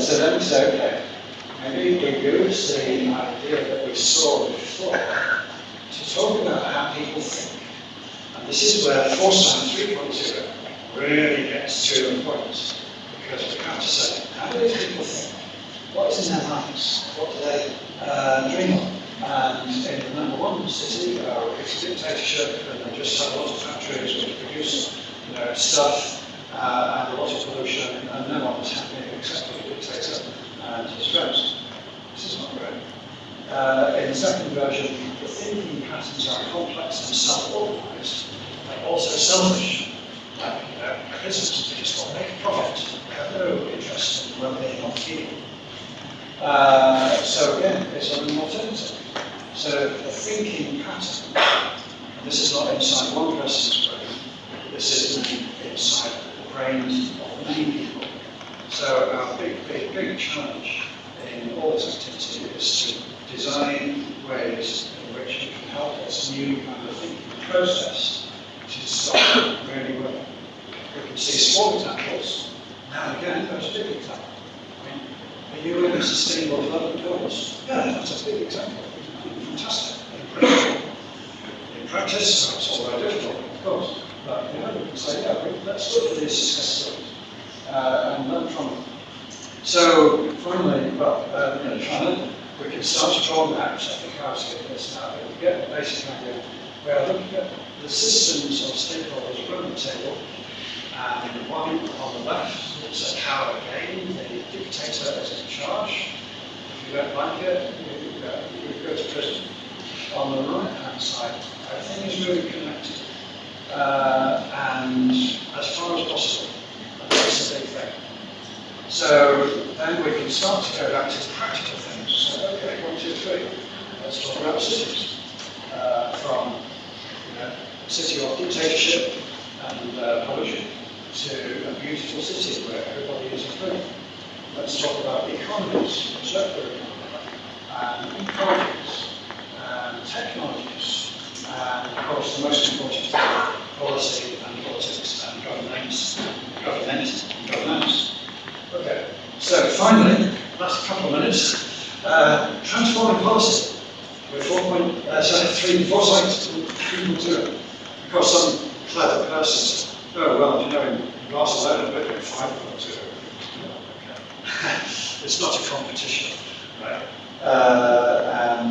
So then we say, okay, maybe we use the idea that we saw before to talk about how people think. And this is where Foresight 3.0 really gets to the point. Because we have to say, how do these people think? What is in their minds? What do they dream of? And in the number one city, it's a dictatorship, and they just have lots of factories which produce stuff and a lot of pollution, and no one is happy except for the dictator and his friends. This is not great. In the second version, the thinking patterns are complex and self-organized, but also selfish. Like, a business, they just want to make a profit. They have no interest in well-being of people. So again, it's an alternative. So the thinking pattern, and this is not inside one person's brain, this is inside the brains of many people. So our big challenge in all this activity is to design ways in which we can help this new kind of thinking process to start really working. We can see small examples. Now and again, there's a big example. I mean, are you in a sustainable development goals? Yeah, that's a big example. Fantastic. In practice, it's all very difficult, of course. But we can say, yeah, let's look at these success stories and learn from them. So finally, China, we can start to draw maps. I think I was getting this now, but we get the basic idea. We are looking at the systems of stakeholders around the table. And one on the left is a power game. The dictator is in charge. If you don't like it, you go to prison. On the right-hand side, everything is really connected. And as far as possible, and that's a big thing. So then we can start to go back to practical things. So, okay, 1, 2, 3. Let's talk about cities. From a city of dictatorship and pollution to a beautiful city where everybody is free. Let's talk about economies, circular economy, and ecologies, and technologies, and of course the most important thing, policy and politics and governance. Okay, so finally, last couple of minutes, transforming policy. With Foresight 3.0. Because some clever person said, oh, well, in Barcelona, we're doing 5.0. It's not a competition, right?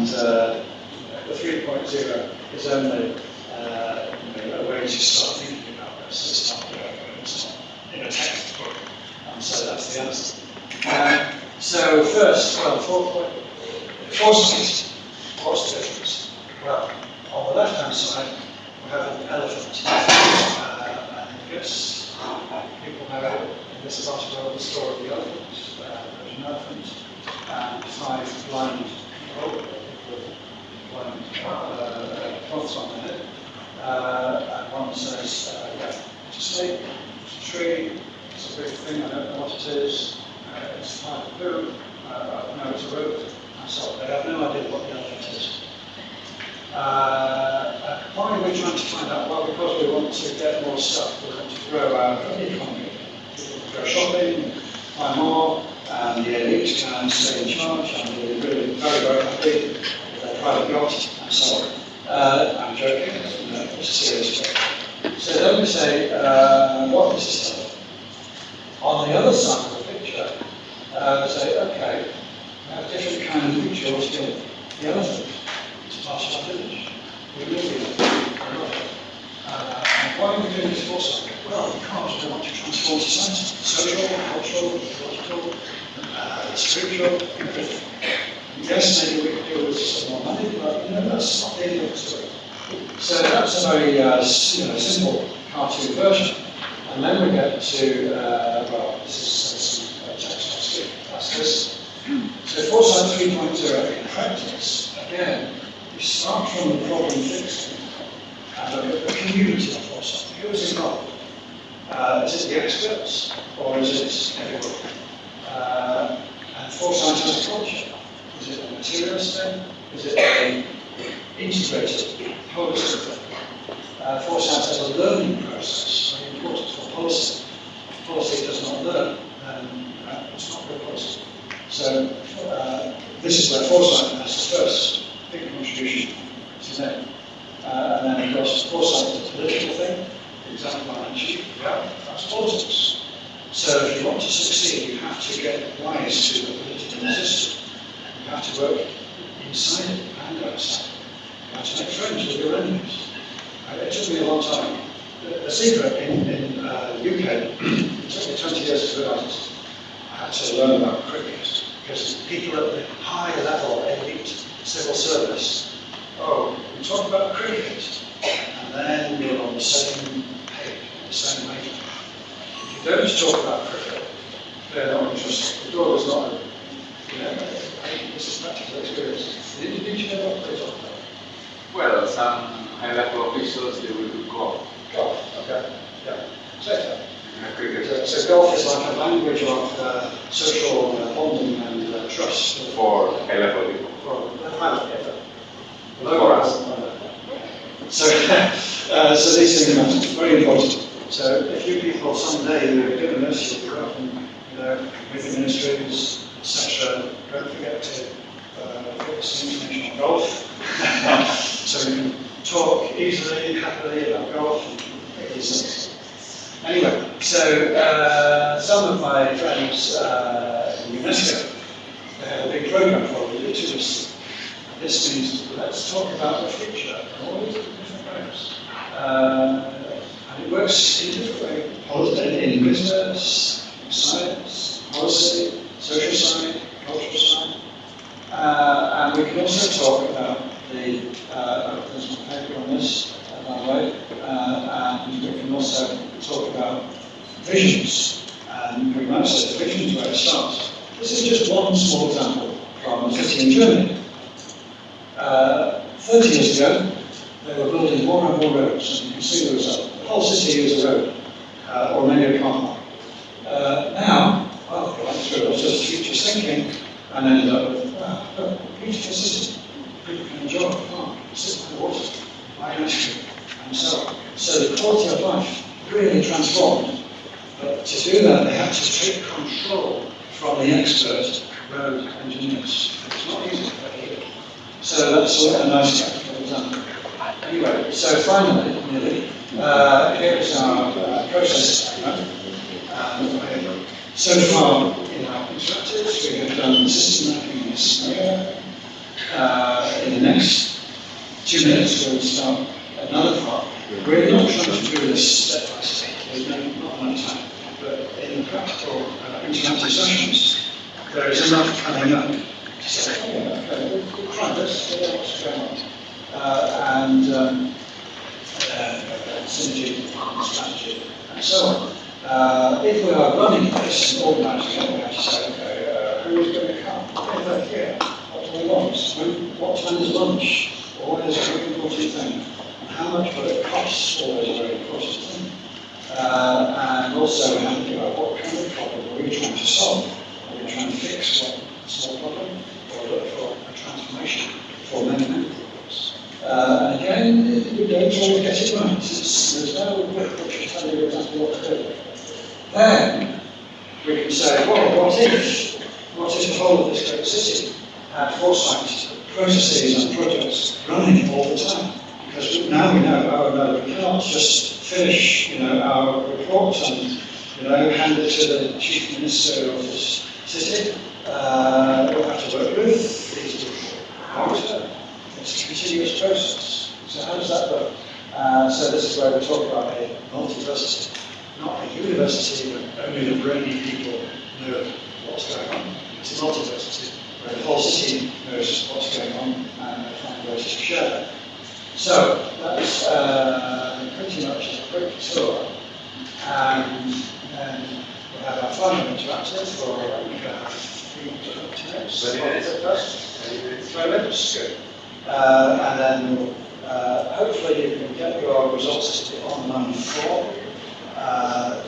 The 3.0 is only a way to start thinking about this. It's not in a textbook, and so that's the answer. So first, Foresight. What's the difference? Well, on the left-hand side, we have an elephant. And yes, people know in this article the story of the elephant. There's an elephant and 5 blind people with blind cloths on their head. And one says, yeah, it's a snake, it's a tree, it's a big thing, I don't know what it is, it's a type of poo, no, it's a root, and so on. They have no idea what the elephant is. Why are we trying to find out? Well, because we want to get more stuff, we want to grow our economy. People go shopping, buy more, and the elite can stay in charge, and they're really very, very happy with their private yacht, and so on. I'm joking, no, it's a serious joke. So then we say, what is this stuff? On the other side of the picture, we say, okay, we have different kind of rituals here. The elephant is part of our village. We live with it. And why are we doing this foresight? Well, because we want to transform society. Social, cultural, political, spiritual, everything. Yes, maybe we could do with some more money, but that's not the end of the story. So that's a very simple cartoon version. And then we get to, well, this is some text on screen. That's this. So Foresight 3.0 in practice, again, we start from the problem fixing and look at the community of Foresight. Who is involved? Is it the experts or is it everyone? And Foresight has a culture. Is it a materialist thing? Is it an integrated holistic thing? Foresight has a learning process, very important for policy. If policy does not learn, then it's not good policy. So this is where Foresight has the first big contribution to make. And then of course Foresight is a political thing. The example I mentioned, yeah, that's politics. So if you want to succeed, you have to get wise to the political system. You have to work inside it and outside. You have to make friends with your enemies. It took me a long time. The secret in the UK, it took me 20 years to realise I had to learn about cricket. Because people at the high level, elite civil service, we talk about cricket, and then you're on the same page, the same wavelength. If you don't talk about cricket, they're not interested. The door is not open. This is practical experience. Did you know what they talk about? Well, some high-level officials, they will do golf. Golf, okay, yeah. So golf is like a language of social bonding and trust. For high-level people. For high-level, so these things are very important. So if you people someday you're given this, you'll go up and with the ministries, etc. Don't forget to focus the information on golf, so we can talk easily, happily about golf and make these things. Anyway, so some of my friends in UNESCO, they have a big program for literacy. This means let's talk about the future and all these different programs. And it works in different ways. In business, in science, policy, social science, cultural science. And we can also talk about the, there's my paper on this, by the way, and we can also talk about visions. And we might say the visions where it starts. This is just one small example from a city in Germany. 30 years ago, they were building more and more roads, and you can see the result. The whole city is a road, or maybe a car park. Now, well, going through lots of future thinking, and ended up with beautiful city. People can enjoy the park, sit by the water, buy ice cream, and so on. So the quality of life really transformed. But to do that, they had to take control from the expert road engineers. It's not easy, but here. So that's a nice practical example. Anyway, so finally, nearly, here is our process diagram. So far in our interactives, we have done the system mapping in this scenario. In the next 2 minutes, we'll start another part. We're not trying to do this step by step. There's not enough time. But in the practical interactive sessions, there is enough coming up to say, okay, we'll try this, we'll know what's going on. And synergy, strategy, and so on. If we are running this and organising it, we have to say, okay, who is going to come? Here, what do we want? What time is lunch? Always a very important thing. and how much will it cost, all those very important things. And also we have to think about what kind of problem are we trying to solve. Are we trying to fix one small problem, or look for a transformation for many problems? And again, we don't always get it right. There's no book which will tell you exactly what to do. Then we can say, well, what if the whole of this great city had Foresight processes and projects running all the time? Because now we know, oh no, we cannot just finish, our report and, hand it to the chief minister of this city. We'll have to work with these people. It's a continuous process. So how does that work? So this is where we talk about a multiversity. Not a university where only the brainy people know what's going on. It's a multiversity where the whole city knows what's going on and find ways to share that. So that's pretty much a quick tour. And then we'll have our final interactive for 3 minutes. 20 minutes? Good. And then hopefully you can get your results to the online form. And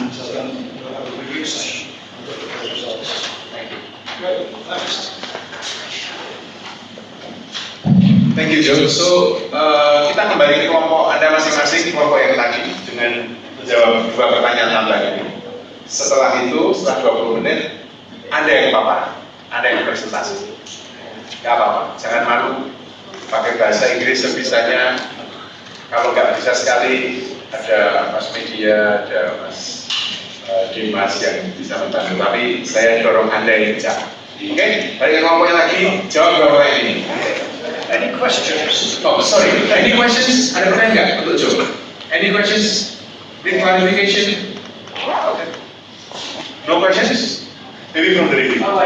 then we'll have a review session and look at those results. Thank you. Great, thanks. Thank you, Joe. So, kita kembali ke kelompok Anda masing-masing, kelompok yang tadi, dengan menjawab 2 pertanyaan tambahan ini. Setelah itu, setelah 20 menit, Anda yang paparan, Anda yang presentasi. Gak apa-apa, jangan malu. Pakai bahasa Inggris sebisanya. Kalau nggak bisa sekali, ada Mas Media, ada Mas Dimas yang bisa membantu. Tapi saya dorong Anda yang bicara. Oke, balik ke kelompoknya lagi, jawab 2 pertanyaan ini. Any questions? Oh, sorry. Any questions? Ada pertanyaan nggak untuk Joe? Any questions? Need clarification? Okay. No questions? Maybe from the review. Oh,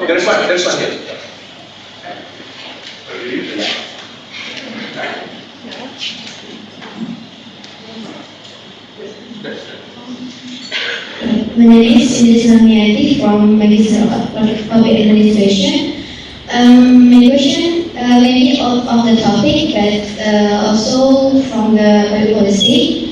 there's one here. My name is Gadjah Mada from Magister of Public Administration. My question maybe off the topic, but also from the public policy.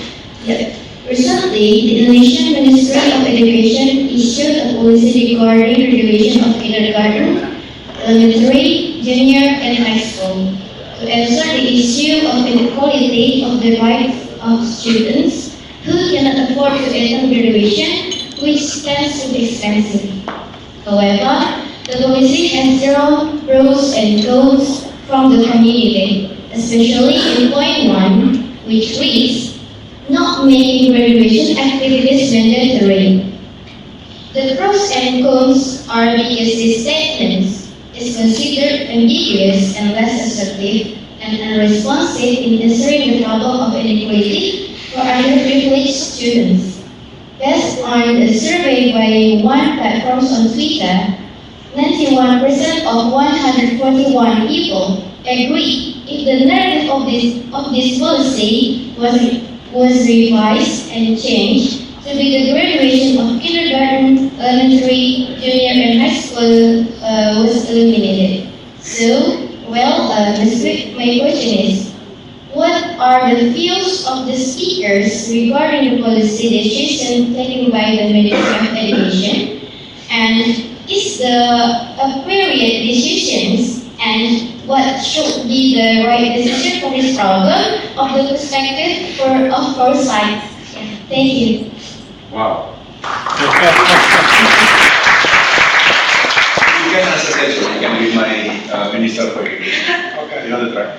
Recently, the Indonesian Ministry of Education issued a policy regarding regulation of kindergarten, elementary, junior, and high school to answer the issue of inequality of the rights of students who cannot afford to attend graduation, which tends to be expensive. However, the policy has zero pros and cons from the community, especially in point 1, which reads, not making graduation activities mandatory. The pros and cons are because this statement is considered ambiguous and less assertive and unresponsive in answering the problem of inequality for underprivileged students. Based on a survey by one platform on Twitter, 91% of 141 people agree if the narrative of this policy was revised and changed to be the graduation of kindergarten, elementary, junior, and high school was eliminated. So, my question is, what are the views of the speakers regarding the policy decision taken by the Ministry of Education? And is the appropriate decisions and what should be the right decision for this problem of the perspective of Foresight? Thank you. Wow. You can answer that, Joe. You can be my Minister for Education. Okay. You know the right.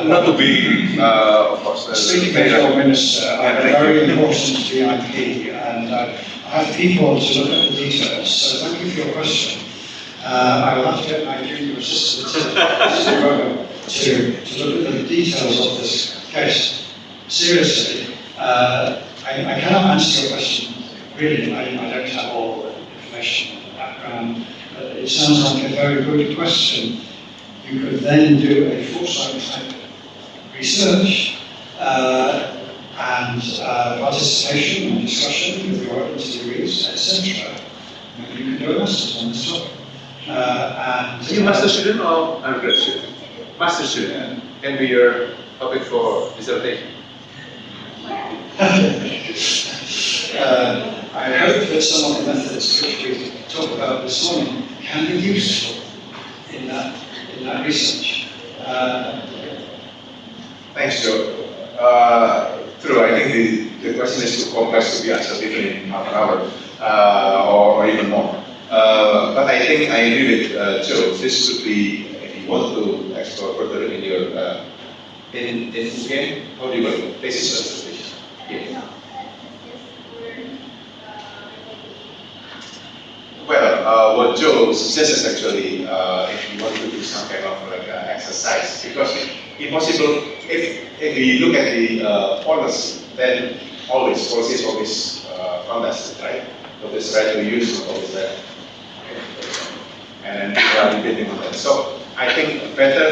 Not to be, of course. Speaking of your minister, I'm a very important VIP, and I have people to look at the details, so thank you for your question. I will have to get my junior assistant to look at the details of this case. Seriously, I cannot answer your question. Really, I don't have all the information and the background. It sounds like a very good question. You could then do a Foresight type research and participation and discussion with your interviewees, etc. Maybe you can do a master's on this topic. And Are you master student or undergraduate student? Master student can be your topic for dissertation. I hope that some of the methods which we talked about this morning can be useful in that research. Thanks, Joe. True, I think the question is too complex to be answered even in half an hour or even more. But I think I agree with Joe. This could be, if you want to explore further in your in again, how do you call it? Thesis presentation. Yeah. Well, what Joe suggests is actually if you want to do some kind of like exercise, because impossible if we look at the policy, then policy is always contested, right? Always right to use, always right. And then we are debating on that. So I think better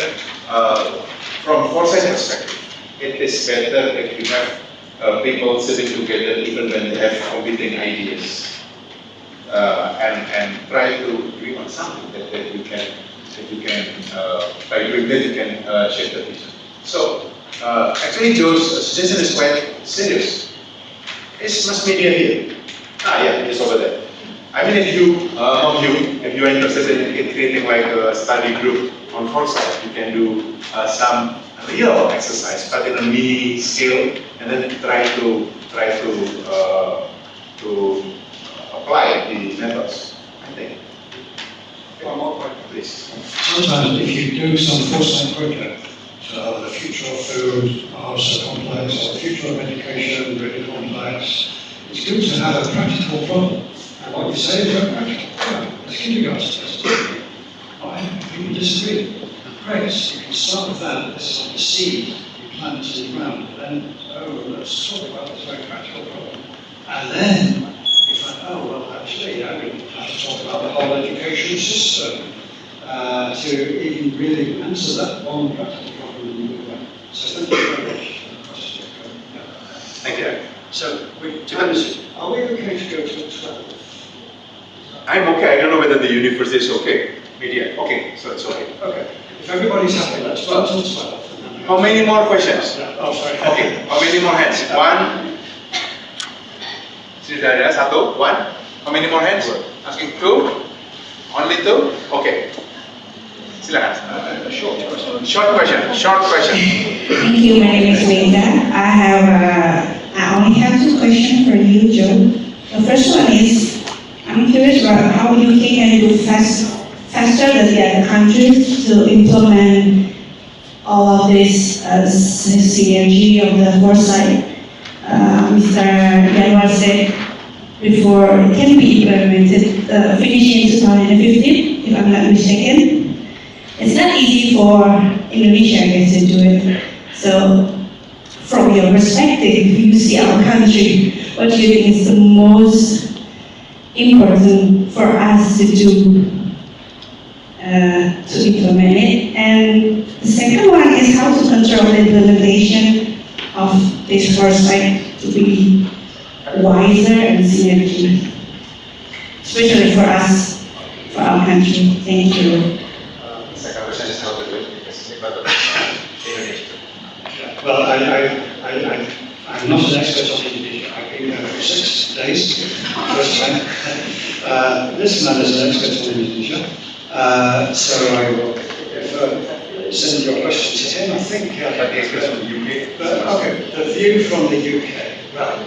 from Foresight perspective, it is better if you have people sitting together even when they have competing ideas. And try to agree on something that you can by doing that you can shape the vision. So actually Joe's suggestion is quite serious. Is mass media here? Yeah, it's over there. I mean, if you are interested in creating like a study group on Foresight, you can do some real exercise, but in a mini scale, and then try to apply the methods, I think. One more point, please. Sometimes if you do some Foresight project, so the future of food are so complex, or the future of education really complex, it's good to have a practical problem. And what you say is very practical. Yeah, it's kindergarten test. People disagree. Great, you can start with that. This is like a seed you plant in the ground. And then, let's talk about this very practical problem. And then you find, well, actually, we have to talk about the whole education system to even really answer that one practical problem in a good way. So thank you very much for the question. Thank you. So, are we okay to go to 12? I'm okay. I don't know whether the university is okay. Media. Okay, so it's okay. Okay. If everybody's happy, let's go till 12. How many more questions? Oh, sorry. Okay. How many more hands? One. Sudah ada satu. One. How many more hands? Asking two. Only two. Okay. Silakan. Short question. Short question. Thank you. My name is Linda. I only have two questions for you, Joe. The first one is, I'm curious about how UK can do faster than the other countries to implement all of this synergy of the Foresight. Mr. Nalar said before it can be implemented, finishing in 2015, if I'm not mistaken. It's not easy for Indonesia, I guess, to do it. So, from your perspective, you see our country, what do you think is the most important for us to do to implement it? And the second one is how to control the implementation of this Foresight to be wiser and synergy, especially for us, for our country. Thank you. Second question is how to do it because it's about Indonesia. Well, I'm not an expert on Indonesia. I've been there for 6 days, first time. This man is an expert on Indonesia. So I will send your question to him. I think. But the expert from the UK. Okay, the view from the UK. Well,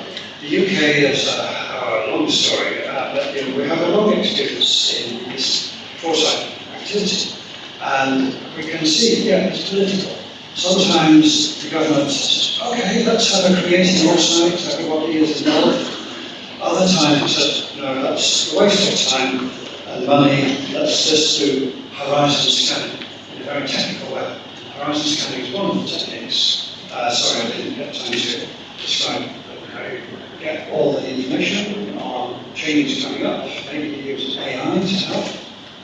the UK is a long story, but we have a long experience in this Foresight activity. And we can see, it's political. Sometimes the government says, okay, let's have a creative Foresight, everybody is involved. Other times it says, no, that's a waste of time and money, let's just do horizon scanning in a very technical way. Horizon scanning is one of the techniques. Sorry, I didn't get time to describe how you get all the information on changes coming up. Maybe you use AI to help.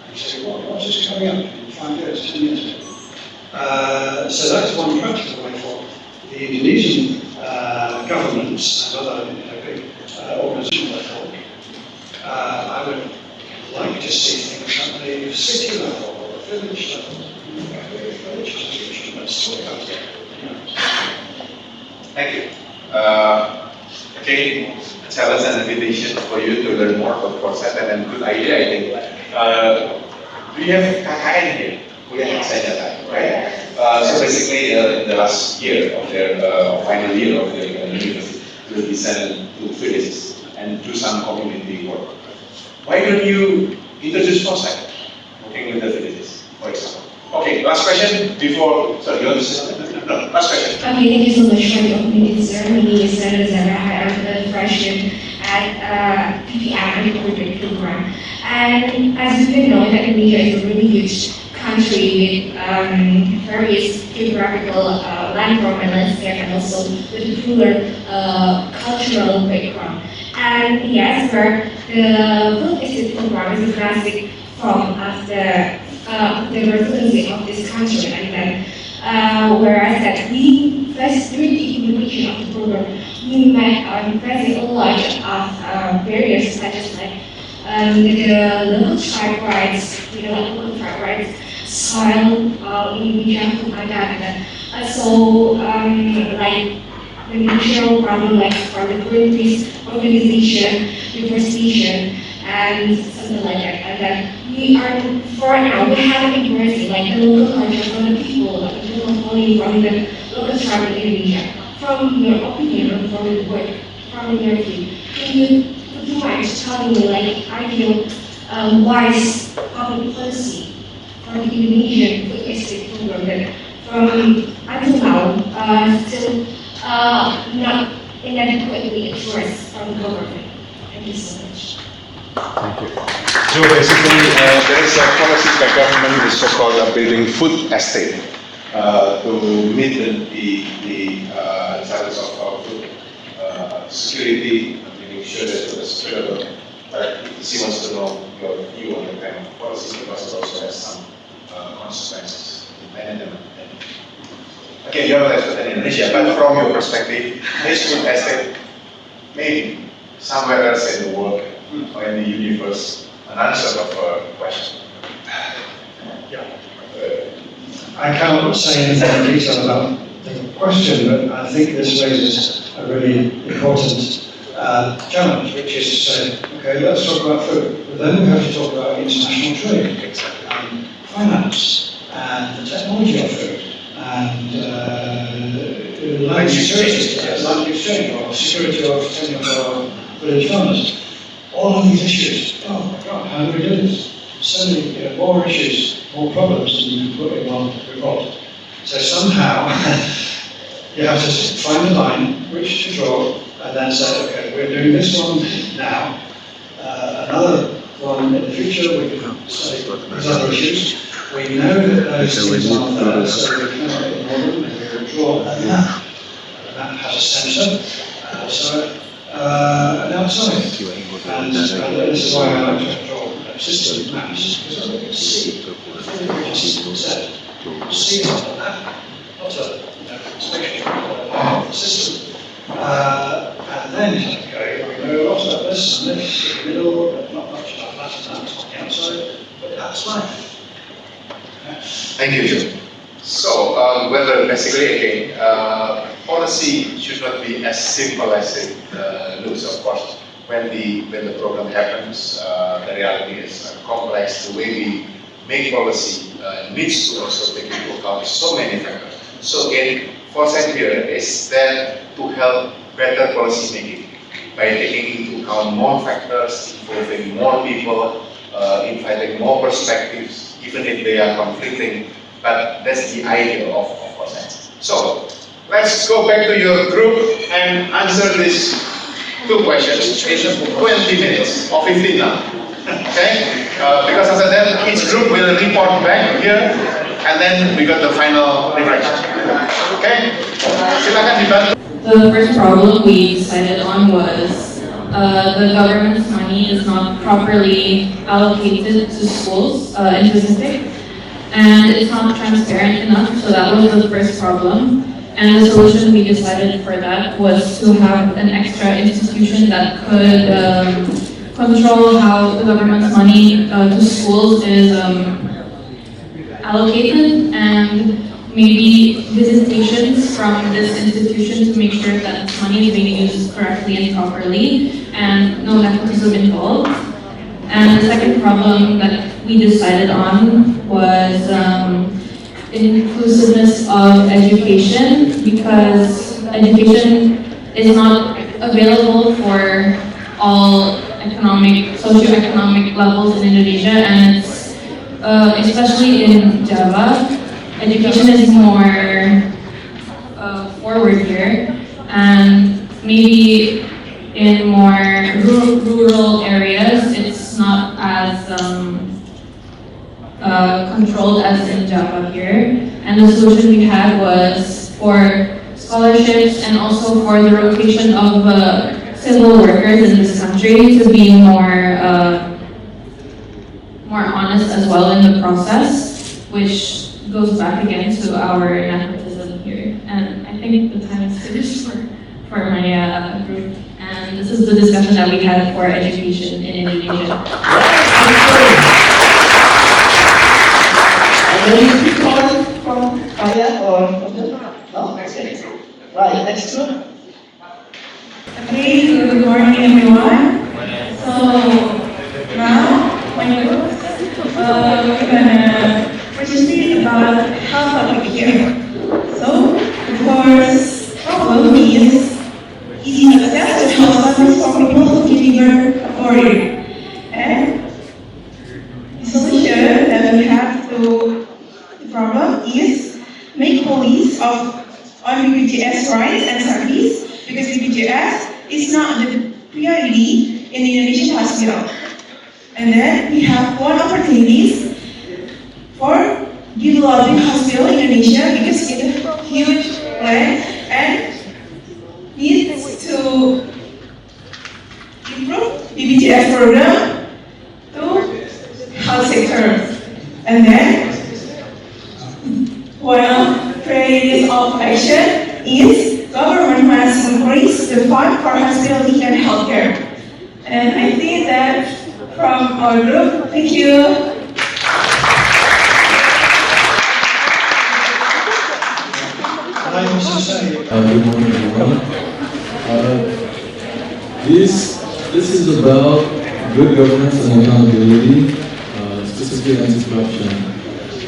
And say, what's just coming up in 5 years, 10 years? So that's one practical way forward. The Indonesian governments and other big organizations like I would like to see things at the city level or the village level. Let's talk about it. Thank you. Okay, a challenge and invitation for you to learn more about Foresight and a good idea, I think. Do you have KKN here? Kuliah Insight Data, right? So basically, in the last year of their final year of their university, will be sent to villages and do some community work. Why don't you introduce Foresight, working with the villages, for example? Okay, last question before, sorry, you want to say? No, last question. Okay, thank you so much for the opportunity, sir. My name is Zara. I'm a freshman at PPM recruitment program. And as you can know, that Indonesia is a really huge country with various geographical landform and landscape, and also with a ruler cultural background. And yes, where the food estate program is a classic from after the residency of this country, and then whereas that we first during the implementation of the program, we met facing a lot of barriers such as like the local tribe rights, local tribe rights, soil, Indonesia, like that, and also like the natural problem like for the Greenpeace organization, deforestation, and something like that. And then we are, for now, we have embraced like the local culture from the people, like the local quality from the local tribe in Indonesia. From your opinion or from your work, from your view, would you mind telling me like ideal wise public policy for the Indonesian food estate program that from until now still not inadequately addressed from the government? Thank you so much. Thank you. So basically, there is a policy by government which is so-called building food estate to meet the challenge of our food security, and making sure that it is available. But she wants to know your view on the kind of policies because it also has some consequences in management. Okay, you have that in Indonesia, but from your perspective, this food estate maybe somewhere else in the world or in the universe, an answer of a question. Yeah. I cannot say anything in detail about the question, but I think this raises a really important challenge, which is to say, okay, let's talk about food, but then we have to talk about international trade, and finance, and the technology of food, and land exchange, or security of tenure for village farmers. All of these issues, oh my God, how do we do this? So many more issues, more problems than you can put in one report. So somehow, you have to find a line which to draw, and then say, okay, we're doing this one now, another one in the future, we can study these other issues. We know that those things aren't there, so we cannot ignore them, and we will draw a map. The map has a centre, and also an outside. And this is why I like to draw system maps, because I can see we just said, see on the map, not a spatial system. And then, okay, we know a lot about this and this in the middle, but not much about that and that on the outside, but that's life. Thank you, Joe. So, whether basically again, policy should not be as simple as it looks. Of course, when the program happens, the reality is complex. The way we make policy needs to also take into account so many factors. So again, Foresight here is there to help better policy making by taking into account more factors, involving more people, inviting more perspectives, even if they are conflicting. But that's the idea of Foresight. So let's go back to your group and answer these two questions in 20 minutes or 15 now. Okay? Because as I said, each group will report back here, and then we got the final reflection. Okay? Silakan dibantu. The first problem we decided on was the government's money is not properly allocated to schools in Pacific, and it's not transparent enough, so that was the first problem. And the solution we decided for that was to have an extra institution that could control how the government's money to schools is allocated, and maybe visitations from this institution to make sure that this money is being used correctly and properly, and no nepotism involved. And the second problem that we decided on was inclusiveness of education, because education is not available for all socioeconomic levels in Indonesia, and it's especially in Java, education is more forward here, and maybe in more rural areas, it's not as controlled as in Java here. And the solution we had was for scholarships and also for the rotation of civil workers in this country to be more honest as well in the process, which goes back again to our nepotism here. And I think the time is finished for my group. And this is the discussion that we had for education in Indonesia. Any people from Kaya or no? Right, next group. Okay, good morning everyone. So now my group, we're gonna present about health topic here. So the first problem is easy access to health service for people who can never afford it. And the solution that we have to the problem is make police on BPJS rights and service, because BPJS is not the priority in the Indonesian hospital. And then we have one opportunities for developing hospital in Indonesia, because it's a huge land and needs to improve BPJS program to health sector. And then one of priorities of action is government must increase the fund for hospitality and healthcare. And I think that from our group, thank you. Can I also say, Good morning, everyone. This is about good governance and accountability, specifically anti-corruption.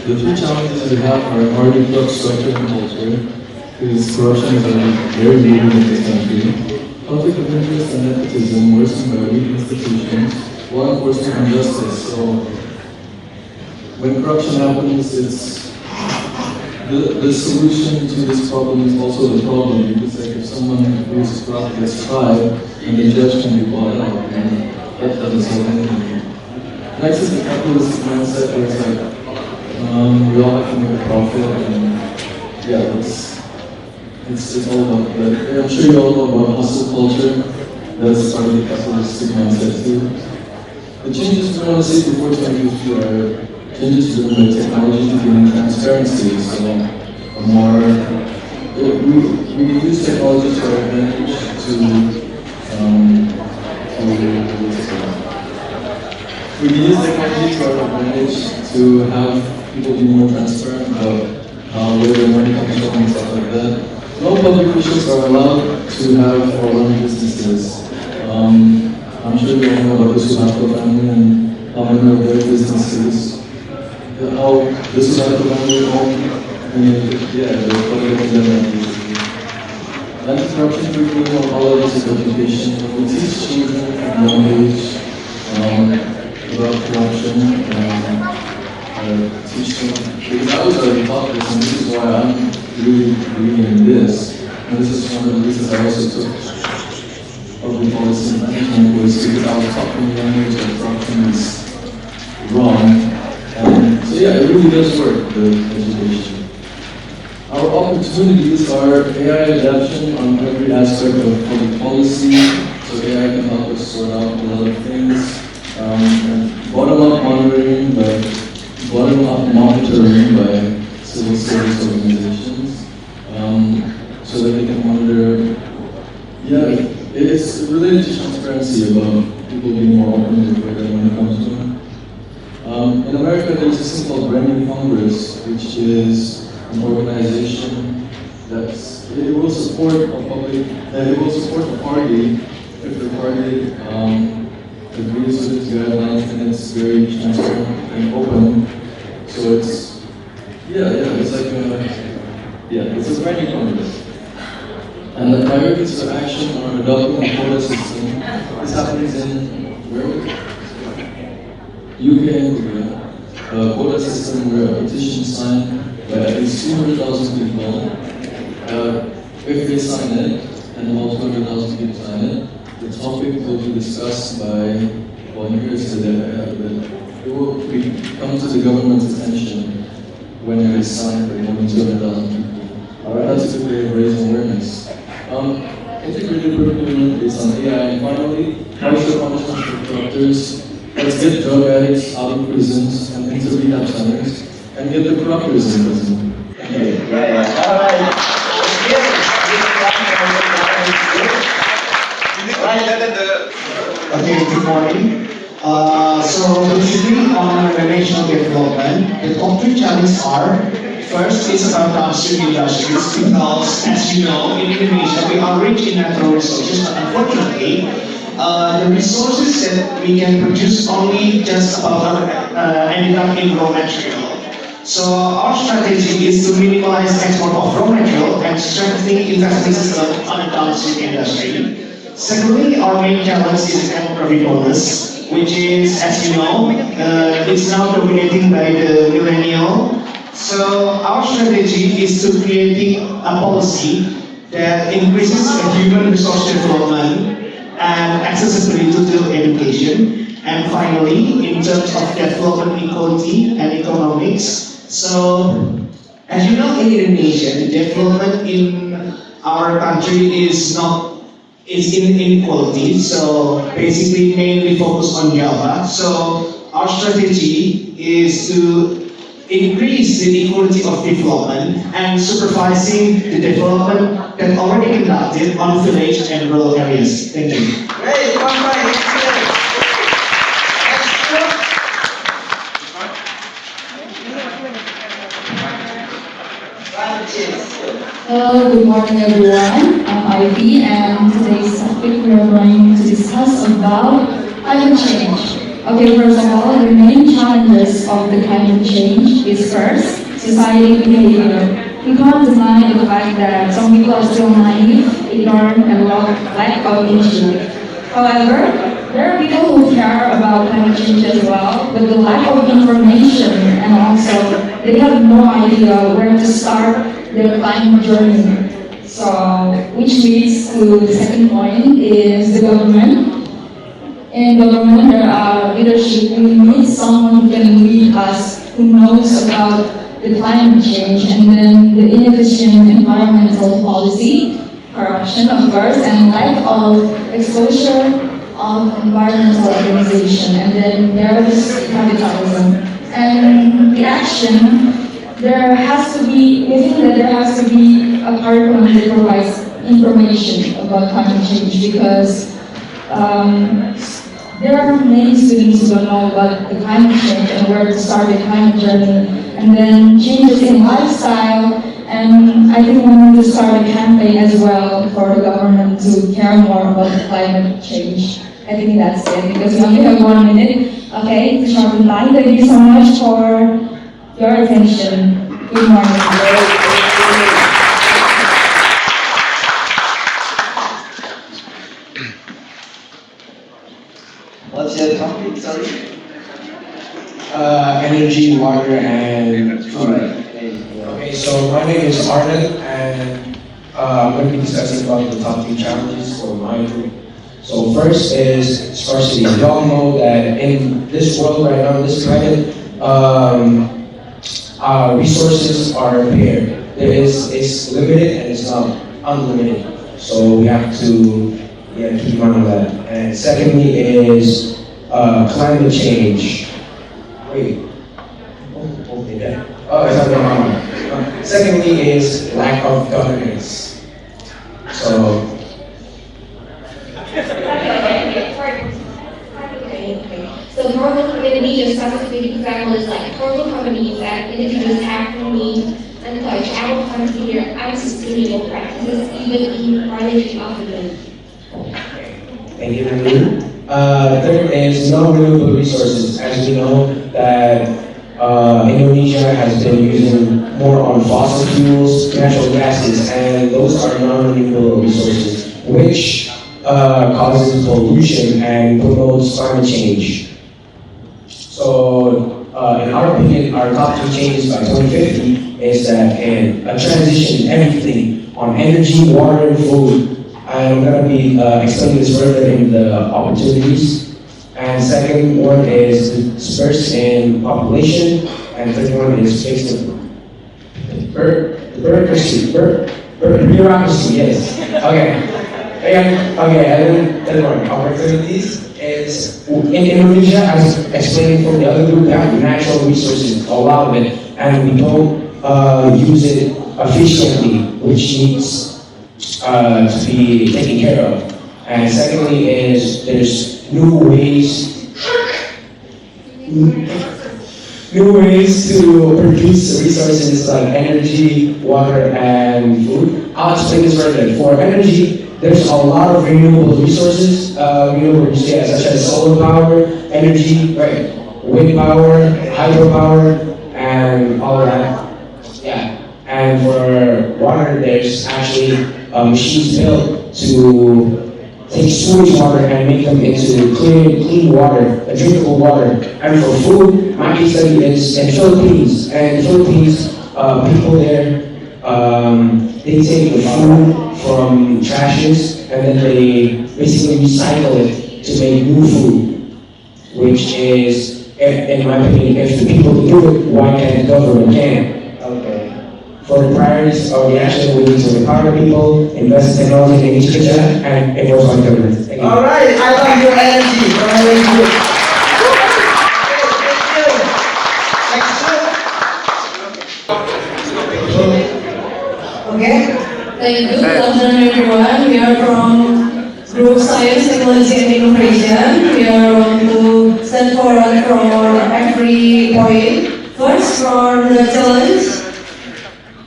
The three challenges we have are already clock structure and culture, because corruption is already very rooted in this country. Conflict of interest and nepotism worsened by weak institutions, law enforcement and justice. So when corruption happens, it's the solution to this problem is also the problem, because like if someone who is corrupt gets tried, and the judge can be bought out, and that doesn't solve anything. Next is the capitalist mindset, where it's like we all have to make a profit, and yeah, it's all about that. I'm sure you all know about hustle culture. That's part of the capitalistic mindset too. The changes we want to see before 2050 are changes driven by technology to gain transparency. So we can use technology to our advantage we can use technology to our advantage to have people be more transparent about where their money comes from and stuff like that. No public officials are allowed to have or run businesses. I'm sure you all know about the Suharto family and how many of their businesses, how the Suharto family owned, the public agenda. Anti-corruption curriculum on all levels of education. We teach children from a young age about corruption, teach them, because I was already taught this, and this is why I'm really believing in this. And this is one of the reasons I also took public policy management, was because I was taught from a young age that corruption is wrong. And so yeah, it really does work, the education. Our opportunities are AI adoption on every aspect of public policy, so AI can help us sort out a lot of things. And bottom-up monitoring by civil service organizations, so that they can monitor. Yeah, it's related to transparency about people's people being more open to it when it comes to it. In America, there's this thing called Brand New Congress, which is an organization that's, it will support a party if the party agrees with its guidelines and it's very transparent and open. So it's, it's like it's a Brand New Congress. And the priorities of action are adopting a quota system. This happens in, where was it? UK and Korea. A quota system where a petition signed by at least 200,000 people. If they sign it, and about 200,000 people sign it, the topic will be discussed by, well, here's it will come to the government's attention when it is signed by more than 200,000 people. That's a good way of raising awareness. Integrated curriculum is on AI, and finally, partial punishment for corruptors. Let's get drug addicts out of prisons and into rehab centers, and get the corruptors in prison. Okay, good morning. So basically on national development, the top three challenges are, first, it's about downstream industries because, as you know, in Indonesia, we are rich in natural resources, but unfortunately, the resources that we can produce only just about ending up in raw material. So our strategy is to minimize export of raw material and strengthening investment system on the downstream industry. Secondly, our main challenge is demographic bonus, which is, as you know, it's now dominating by the millennial. So our strategy is to creating a policy that increases the human resource development and accessibility to education. And finally, in terms of development equality and economics, so as you know, in Indonesia, the development in our country is in inequality. So basically, mainly focused on Java. So our strategy is to increase the equality of development and supervising the development that already conducted on village and rural areas. Thank you. Great, one right, excellent. Hello, good morning everyone. I'm Ivy, and today's topic we are going to discuss about climate change. Okay, first of all, the main challenges of the climate change is first, society behavior. We can't deny the fact that some people are still naive, ignorant, and lack of initiative. However, there are people who care about climate change as well, but the lack of information and also they have no idea where to start their climate journey. So, which leads to the second point is the government. In government, there are leadership. We need someone who can lead us, who knows about the climate change, and then the inefficient environmental policy, corruption, of course, and lack of exposure of environmental organization, and then there is capitalism. And the action, there has to be, we think that there has to be a curriculum that provides information about climate change because there are many students who don't know about the climate change and where to start the climate journey, and then changes in lifestyle. And I think we need to start a campaign as well for the government to care more about the climate change. I think that's it because we only have 1 minute. Okay, to sharpen line. Thank you so much for your attention. Good morning. What's your topic, sorry? Energy, water, and food. Okay, so my name is Arnold, and I'm going to be discussing about the top 3 challenges for my group. So first is scarcity. We all know that in this world right now, this planet, our resources are paired. It's limited and it's not unlimited. So we have to keep in mind of that. And secondly is climate change. Wait. Secondly is lack of governance. So major specific examples like total companies that individuals actively employ travel consider unsustainable practices even in violation of the law. Thank you, Nalar. Third is non-renewable resources. As we know that Indonesia has been using more on fossil fuels, natural gases, and those are non-renewable resources, which causes pollution and promotes climate change. So, in our opinion, our top 2 changes by 2050 is that a transition in everything on energy, water, and food. I'm going to be explaining this further in the opportunities. And second one is dispersed in population, and third one is based on bureaucracy. Bureaucracy, yes. Okay. And then third one, opportunities is in Indonesia, as explained from the other group, we have natural resources, a lot of it, and we don't use it efficiently, which needs to be taken care of. And secondly is there's new ways to produce resources like energy, water, and food. I'll explain this further. For energy, there's a lot of renewable resources, such as solar power, energy, right, wind power, hydropower, and all of that. Yeah. And for water, there's actually machines built to take sewage water and make them into clean water, drinkable water. And for food, my case study is in Philippines. And in the Philippines, people there, they take the food from trashes and then they basically recycle it to make new food, which is, in my opinion, if the people do it, why can't the government can? Okay. For the priorities of the action, we need to empower people, invest in technology, and Gadjah, and enforce on government. Thank you. All right, I love your energy. Very good. Okay. Thank you. Good afternoon, everyone. We are from Group Science, Technology, and Innovation. We are going to stand forward for every point. First, for the challenge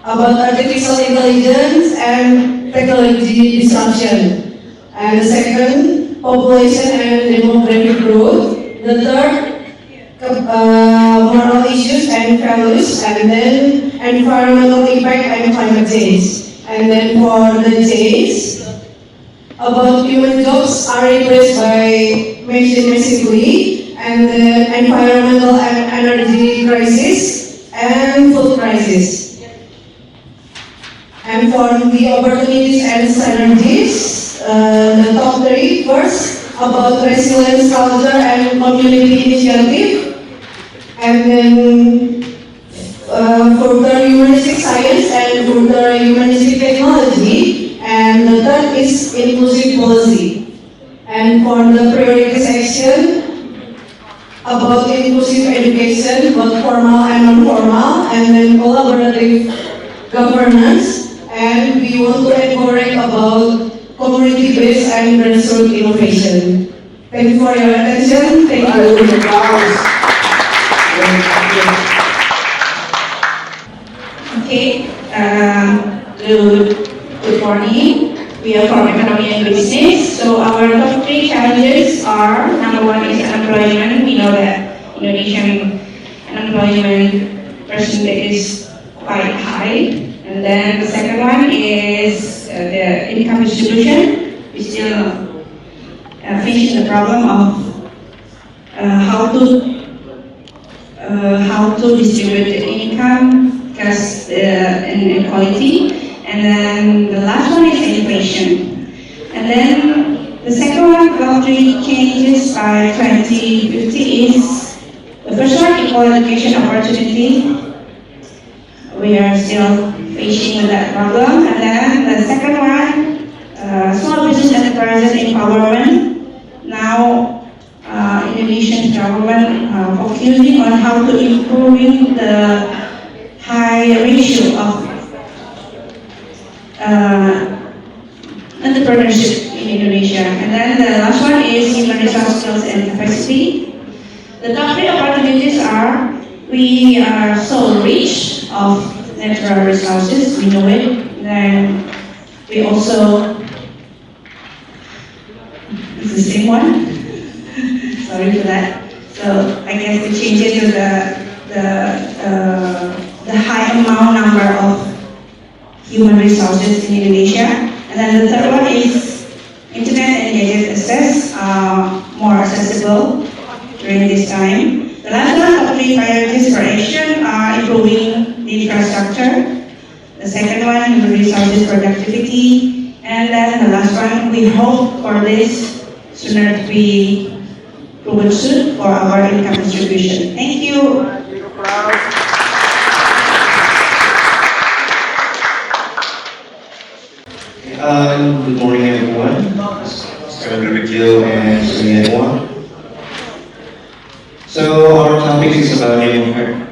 about artificial intelligence and technology disruption. And the second, population and demographic growth. The third, moral issues and values. And then environmental impact and climate change. And then for the J's, about human jobs are replaced by machine massively, and then environmental and energy crisis, and food crisis. And for the opportunities and synergies, the top 3, first, about resilience culture and community initiative, and then further humanistic science and further humanistic technology, and the third is inclusive policy. And for the priority section, about inclusive education, both formal and non-formal, and then collaborative governance, and we want to encourage about community-based and grassroots innovation. Thank you for your attention. Thank you. Okay, good morning. We are from Economy and Business. So our top 3 challenges are, number 1 is unemployment. We know that Indonesian unemployment percentage is quite high. And then the second one is the income distribution. We still facing the problem of how to distribute the income because inequality. And then the last one is education. And then the second one, top 3 changes by 2050 is, the first one, equal education opportunity. We are still facing that problem. And then the second one, small business enterprises empowerment. Now, Indonesian government focusing on how to improving the high ratio of entrepreneurship in Indonesia. And then the last one is human resource skills and capacity. The top 3 opportunities challenges are we are so rich of natural resources, we know it. Then we also, it's the same one. Sorry for that. So I guess the changes to the high amount number of human resources in Indonesia. And then the third one is internet and gadget access are more accessible during this time. The last one, top 3 priorities for action are improving the infrastructure. The second one, human resources productivity. And then the last one, we hope for this sooner to be proven soon for our income distribution. Thank you. Good morning, everyone. Starting with Joe and everyone. So our topic is about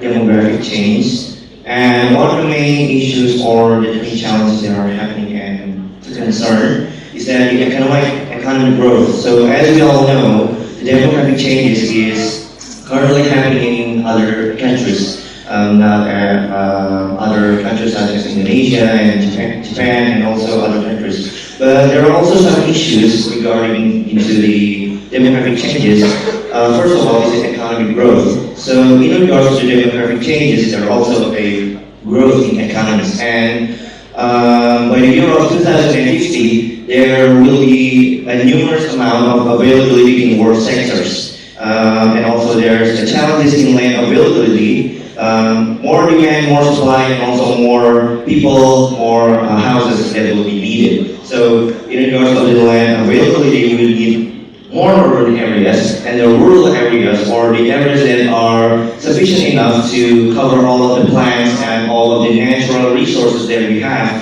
demographic change, and one of the main issues or the main challenges that are happening and to concern is that the economic growth. So as we all know, the demographic changes is currently happening in other countries. Other countries such as Indonesia and Japan and also other countries. But there are also some issues regarding into the demographic changes. First of all, is the economic growth. So in regards to demographic changes, there are also a growth in economies. And by the year of 2050, there will be a numerous amount of availability in world sectors. And also there's the challenges in land availability. More demand, more supply, and also more people, more houses that will be needed. So in regards to the land availability, we will need more urban areas, and the rural areas, or the areas that are sufficient enough to cover all of the plants and all of the natural resources that we have,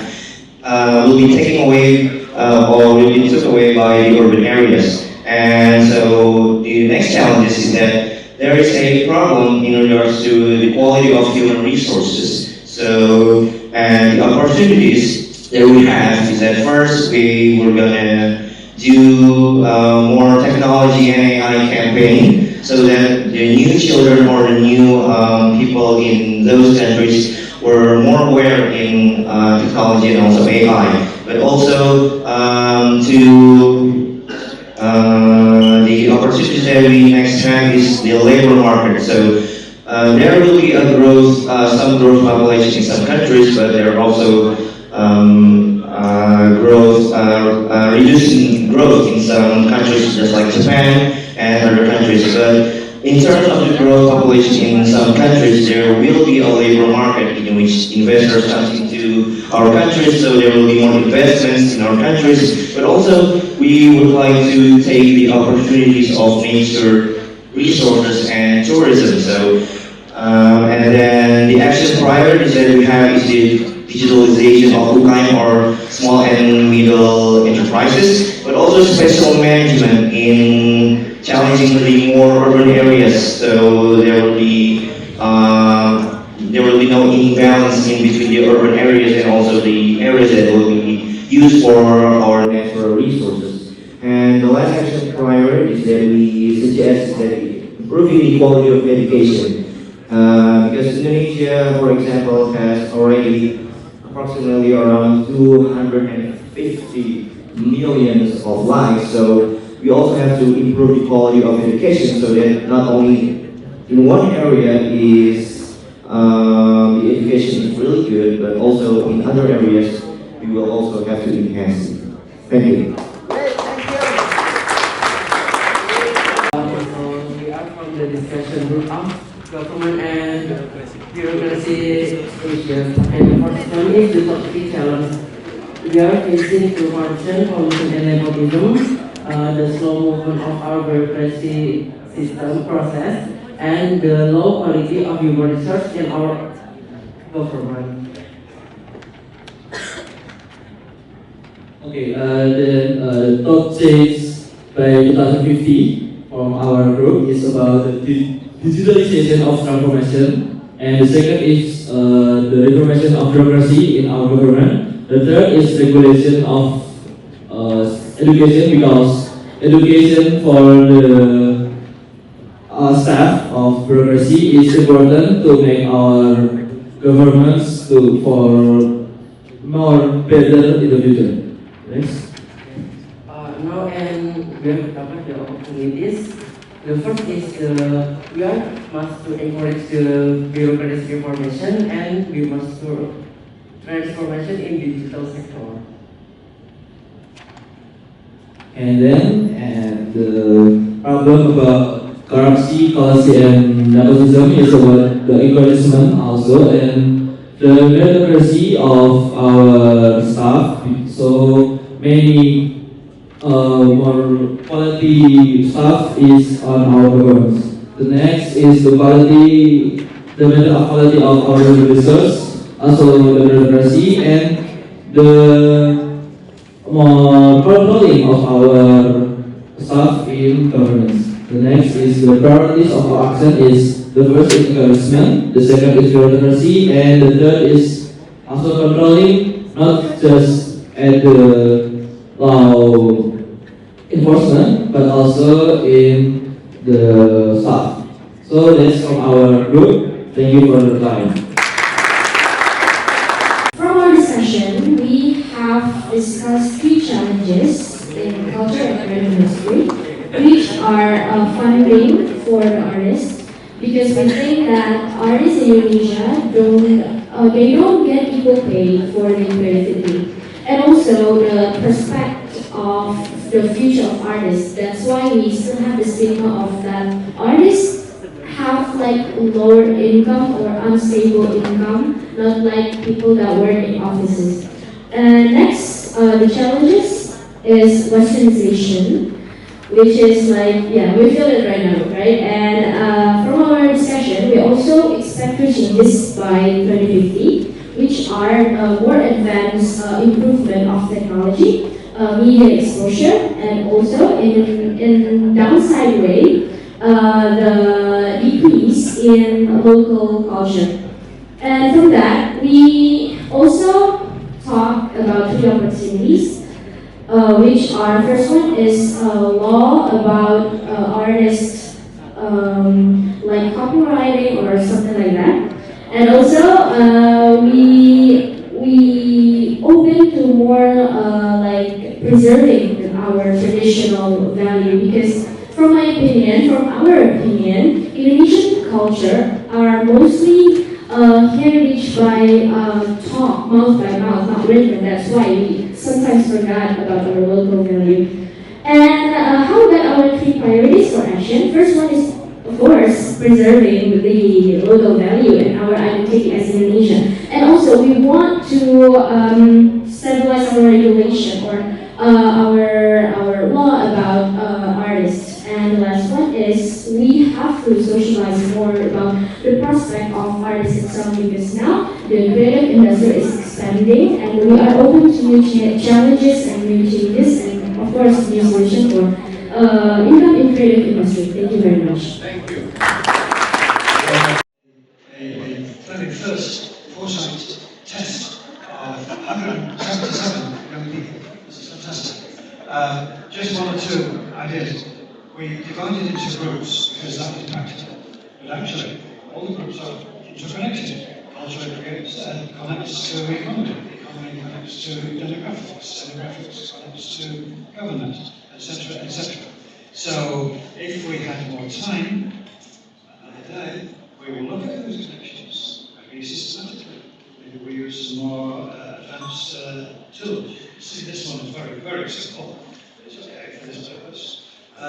will be taken away or will be took away by the urban areas. And so the next challenge is that there is a problem in regards to the quality of human resources. So, and the opportunities that we have is that first we were gonna do more technology and AI campaign so that the new children or the new people in those countries were more aware in technology and also AI. But also the opportunities that we next have is the labor market. So there will be a growth, some growth population in some countries, but there are also reducing growth in some countries, just like Japan and other countries. But in terms of the growth population in some countries, there will be a labor market in which investors come into our countries, so there will be more investments in our countries, but also we would like to take the opportunities of nature resources and tourism. So, and then the action priorities that we have is the digitalization of UKM or small and middle enterprises, but also special management in challengingly more urban areas. So there will be no imbalance in between the urban areas and also the areas that will be used for our natural resources. And the last action priority is that we suggest that improving the quality of education. Because Indonesia, for example, has already approximately around 250 million of lives. So we also have to improve the quality of education so that not only in one area is the education is really good, but also in other areas we will also have to enhance it. Thank you. So we are from the discussion group of government and bureaucracy Asia. And the first one is the topic challenge. We are facing corruption, pollution, and nepotism, the slow movement of our bureaucracy system process, and the low quality of human resource in our government. Okay, the top change by 2050 from our group is about the digitalization of transformation, and the second is the reformation of bureaucracy in our government. The third is regulation of education, because education for the staff of bureaucracy is important to make our governments for more better in the future. Next. Now, and we have covered the opportunities. The first is we must to encourage the bureaucratic reformation, and we must to transformation in digital sector. And then, the problem about corruption, policy, and nepotism is about the encouragement also, and the meritocracy of our staff. So many more quality staff is on our programs. The next is the matter of quality of our research, also the meritocracy, and the controlling of our staff in governance. The next is the priorities of our action is the first is encouragement, the second is bureaucracy, and the third is also controlling, not just at the law enforcement, but also in the staff. So that's from our group. Thank you for your time. From our discussion, we have discussed three challenges in culture and creative industry, which are funding for the artists, because we think that artists in Indonesia don't get equal pay for their creativity, and also the prospect of the future of artists. That's why we still have the stigma of that artists have like lower income or unstable income, not like people that work in offices. And next, the challenges is westernization, which is like, yeah, we feel it right now, right? And from our discussion, we also expect to changes by 2050, which are more advanced improvement of technology, media exposure, and also in downside way, the decrease in local culture. And from that, we also talk about three opportunities, which are, first one is law about artists, like copywriting or something like that. And also, we open to more like preserving our traditional value, because from my opinion, from our opinion, Indonesian culture are mostly heritage by talk, mouth by mouth, not written. That's why we sometimes forgot about our local value. And how about our three priorities for action? First one is, of course, preserving the local value and our identity as Indonesian. And also, we want to stabilize our regulation or our law about artists. And the last one is we have to socialize more about the prospect of artists itself, because now the creative industry is expanding and we are open to new challenges and new changes, and of course new solution for income in creative industry. Thank you very much. Thank you. A very first Foresight test of 177 young people. This is fantastic. Just one or two ideas. We divided into groups because that was practical. But actually, all the groups are interconnected. Culture connects to economy. Economy connects to demographics. Demographics connects to government, etc., etc. So, if we had more time, another day, we will look at those connections, maybe systematically. Maybe we use some more advanced tools. See, this one is very, very simple. It's okay for this purpose. Yeah, I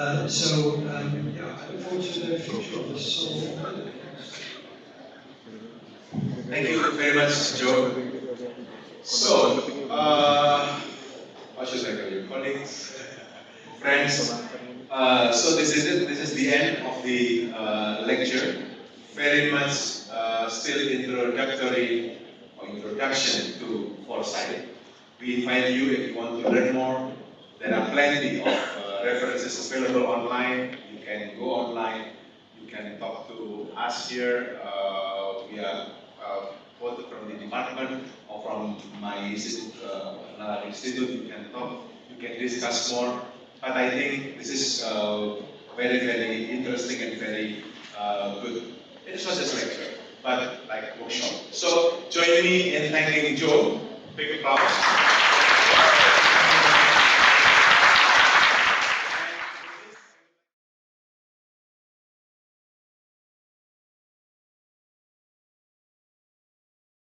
look forward to the future of this whole. Thank you very much, Joe. So, how should I call you? Colleagues, friends. So this is it. This is the end of the lecture. Very much still introduction to Foresight. We invite you, if you want to learn more. There are plenty of references available online. You can go online. You can talk to us here. We are both from the department or from my institute, Nalar Institute. You can talk. You can discuss more. But I think this is very, very interesting and very good. It was just lecture, but like workshop. So join me in thanking Joe. Big applause.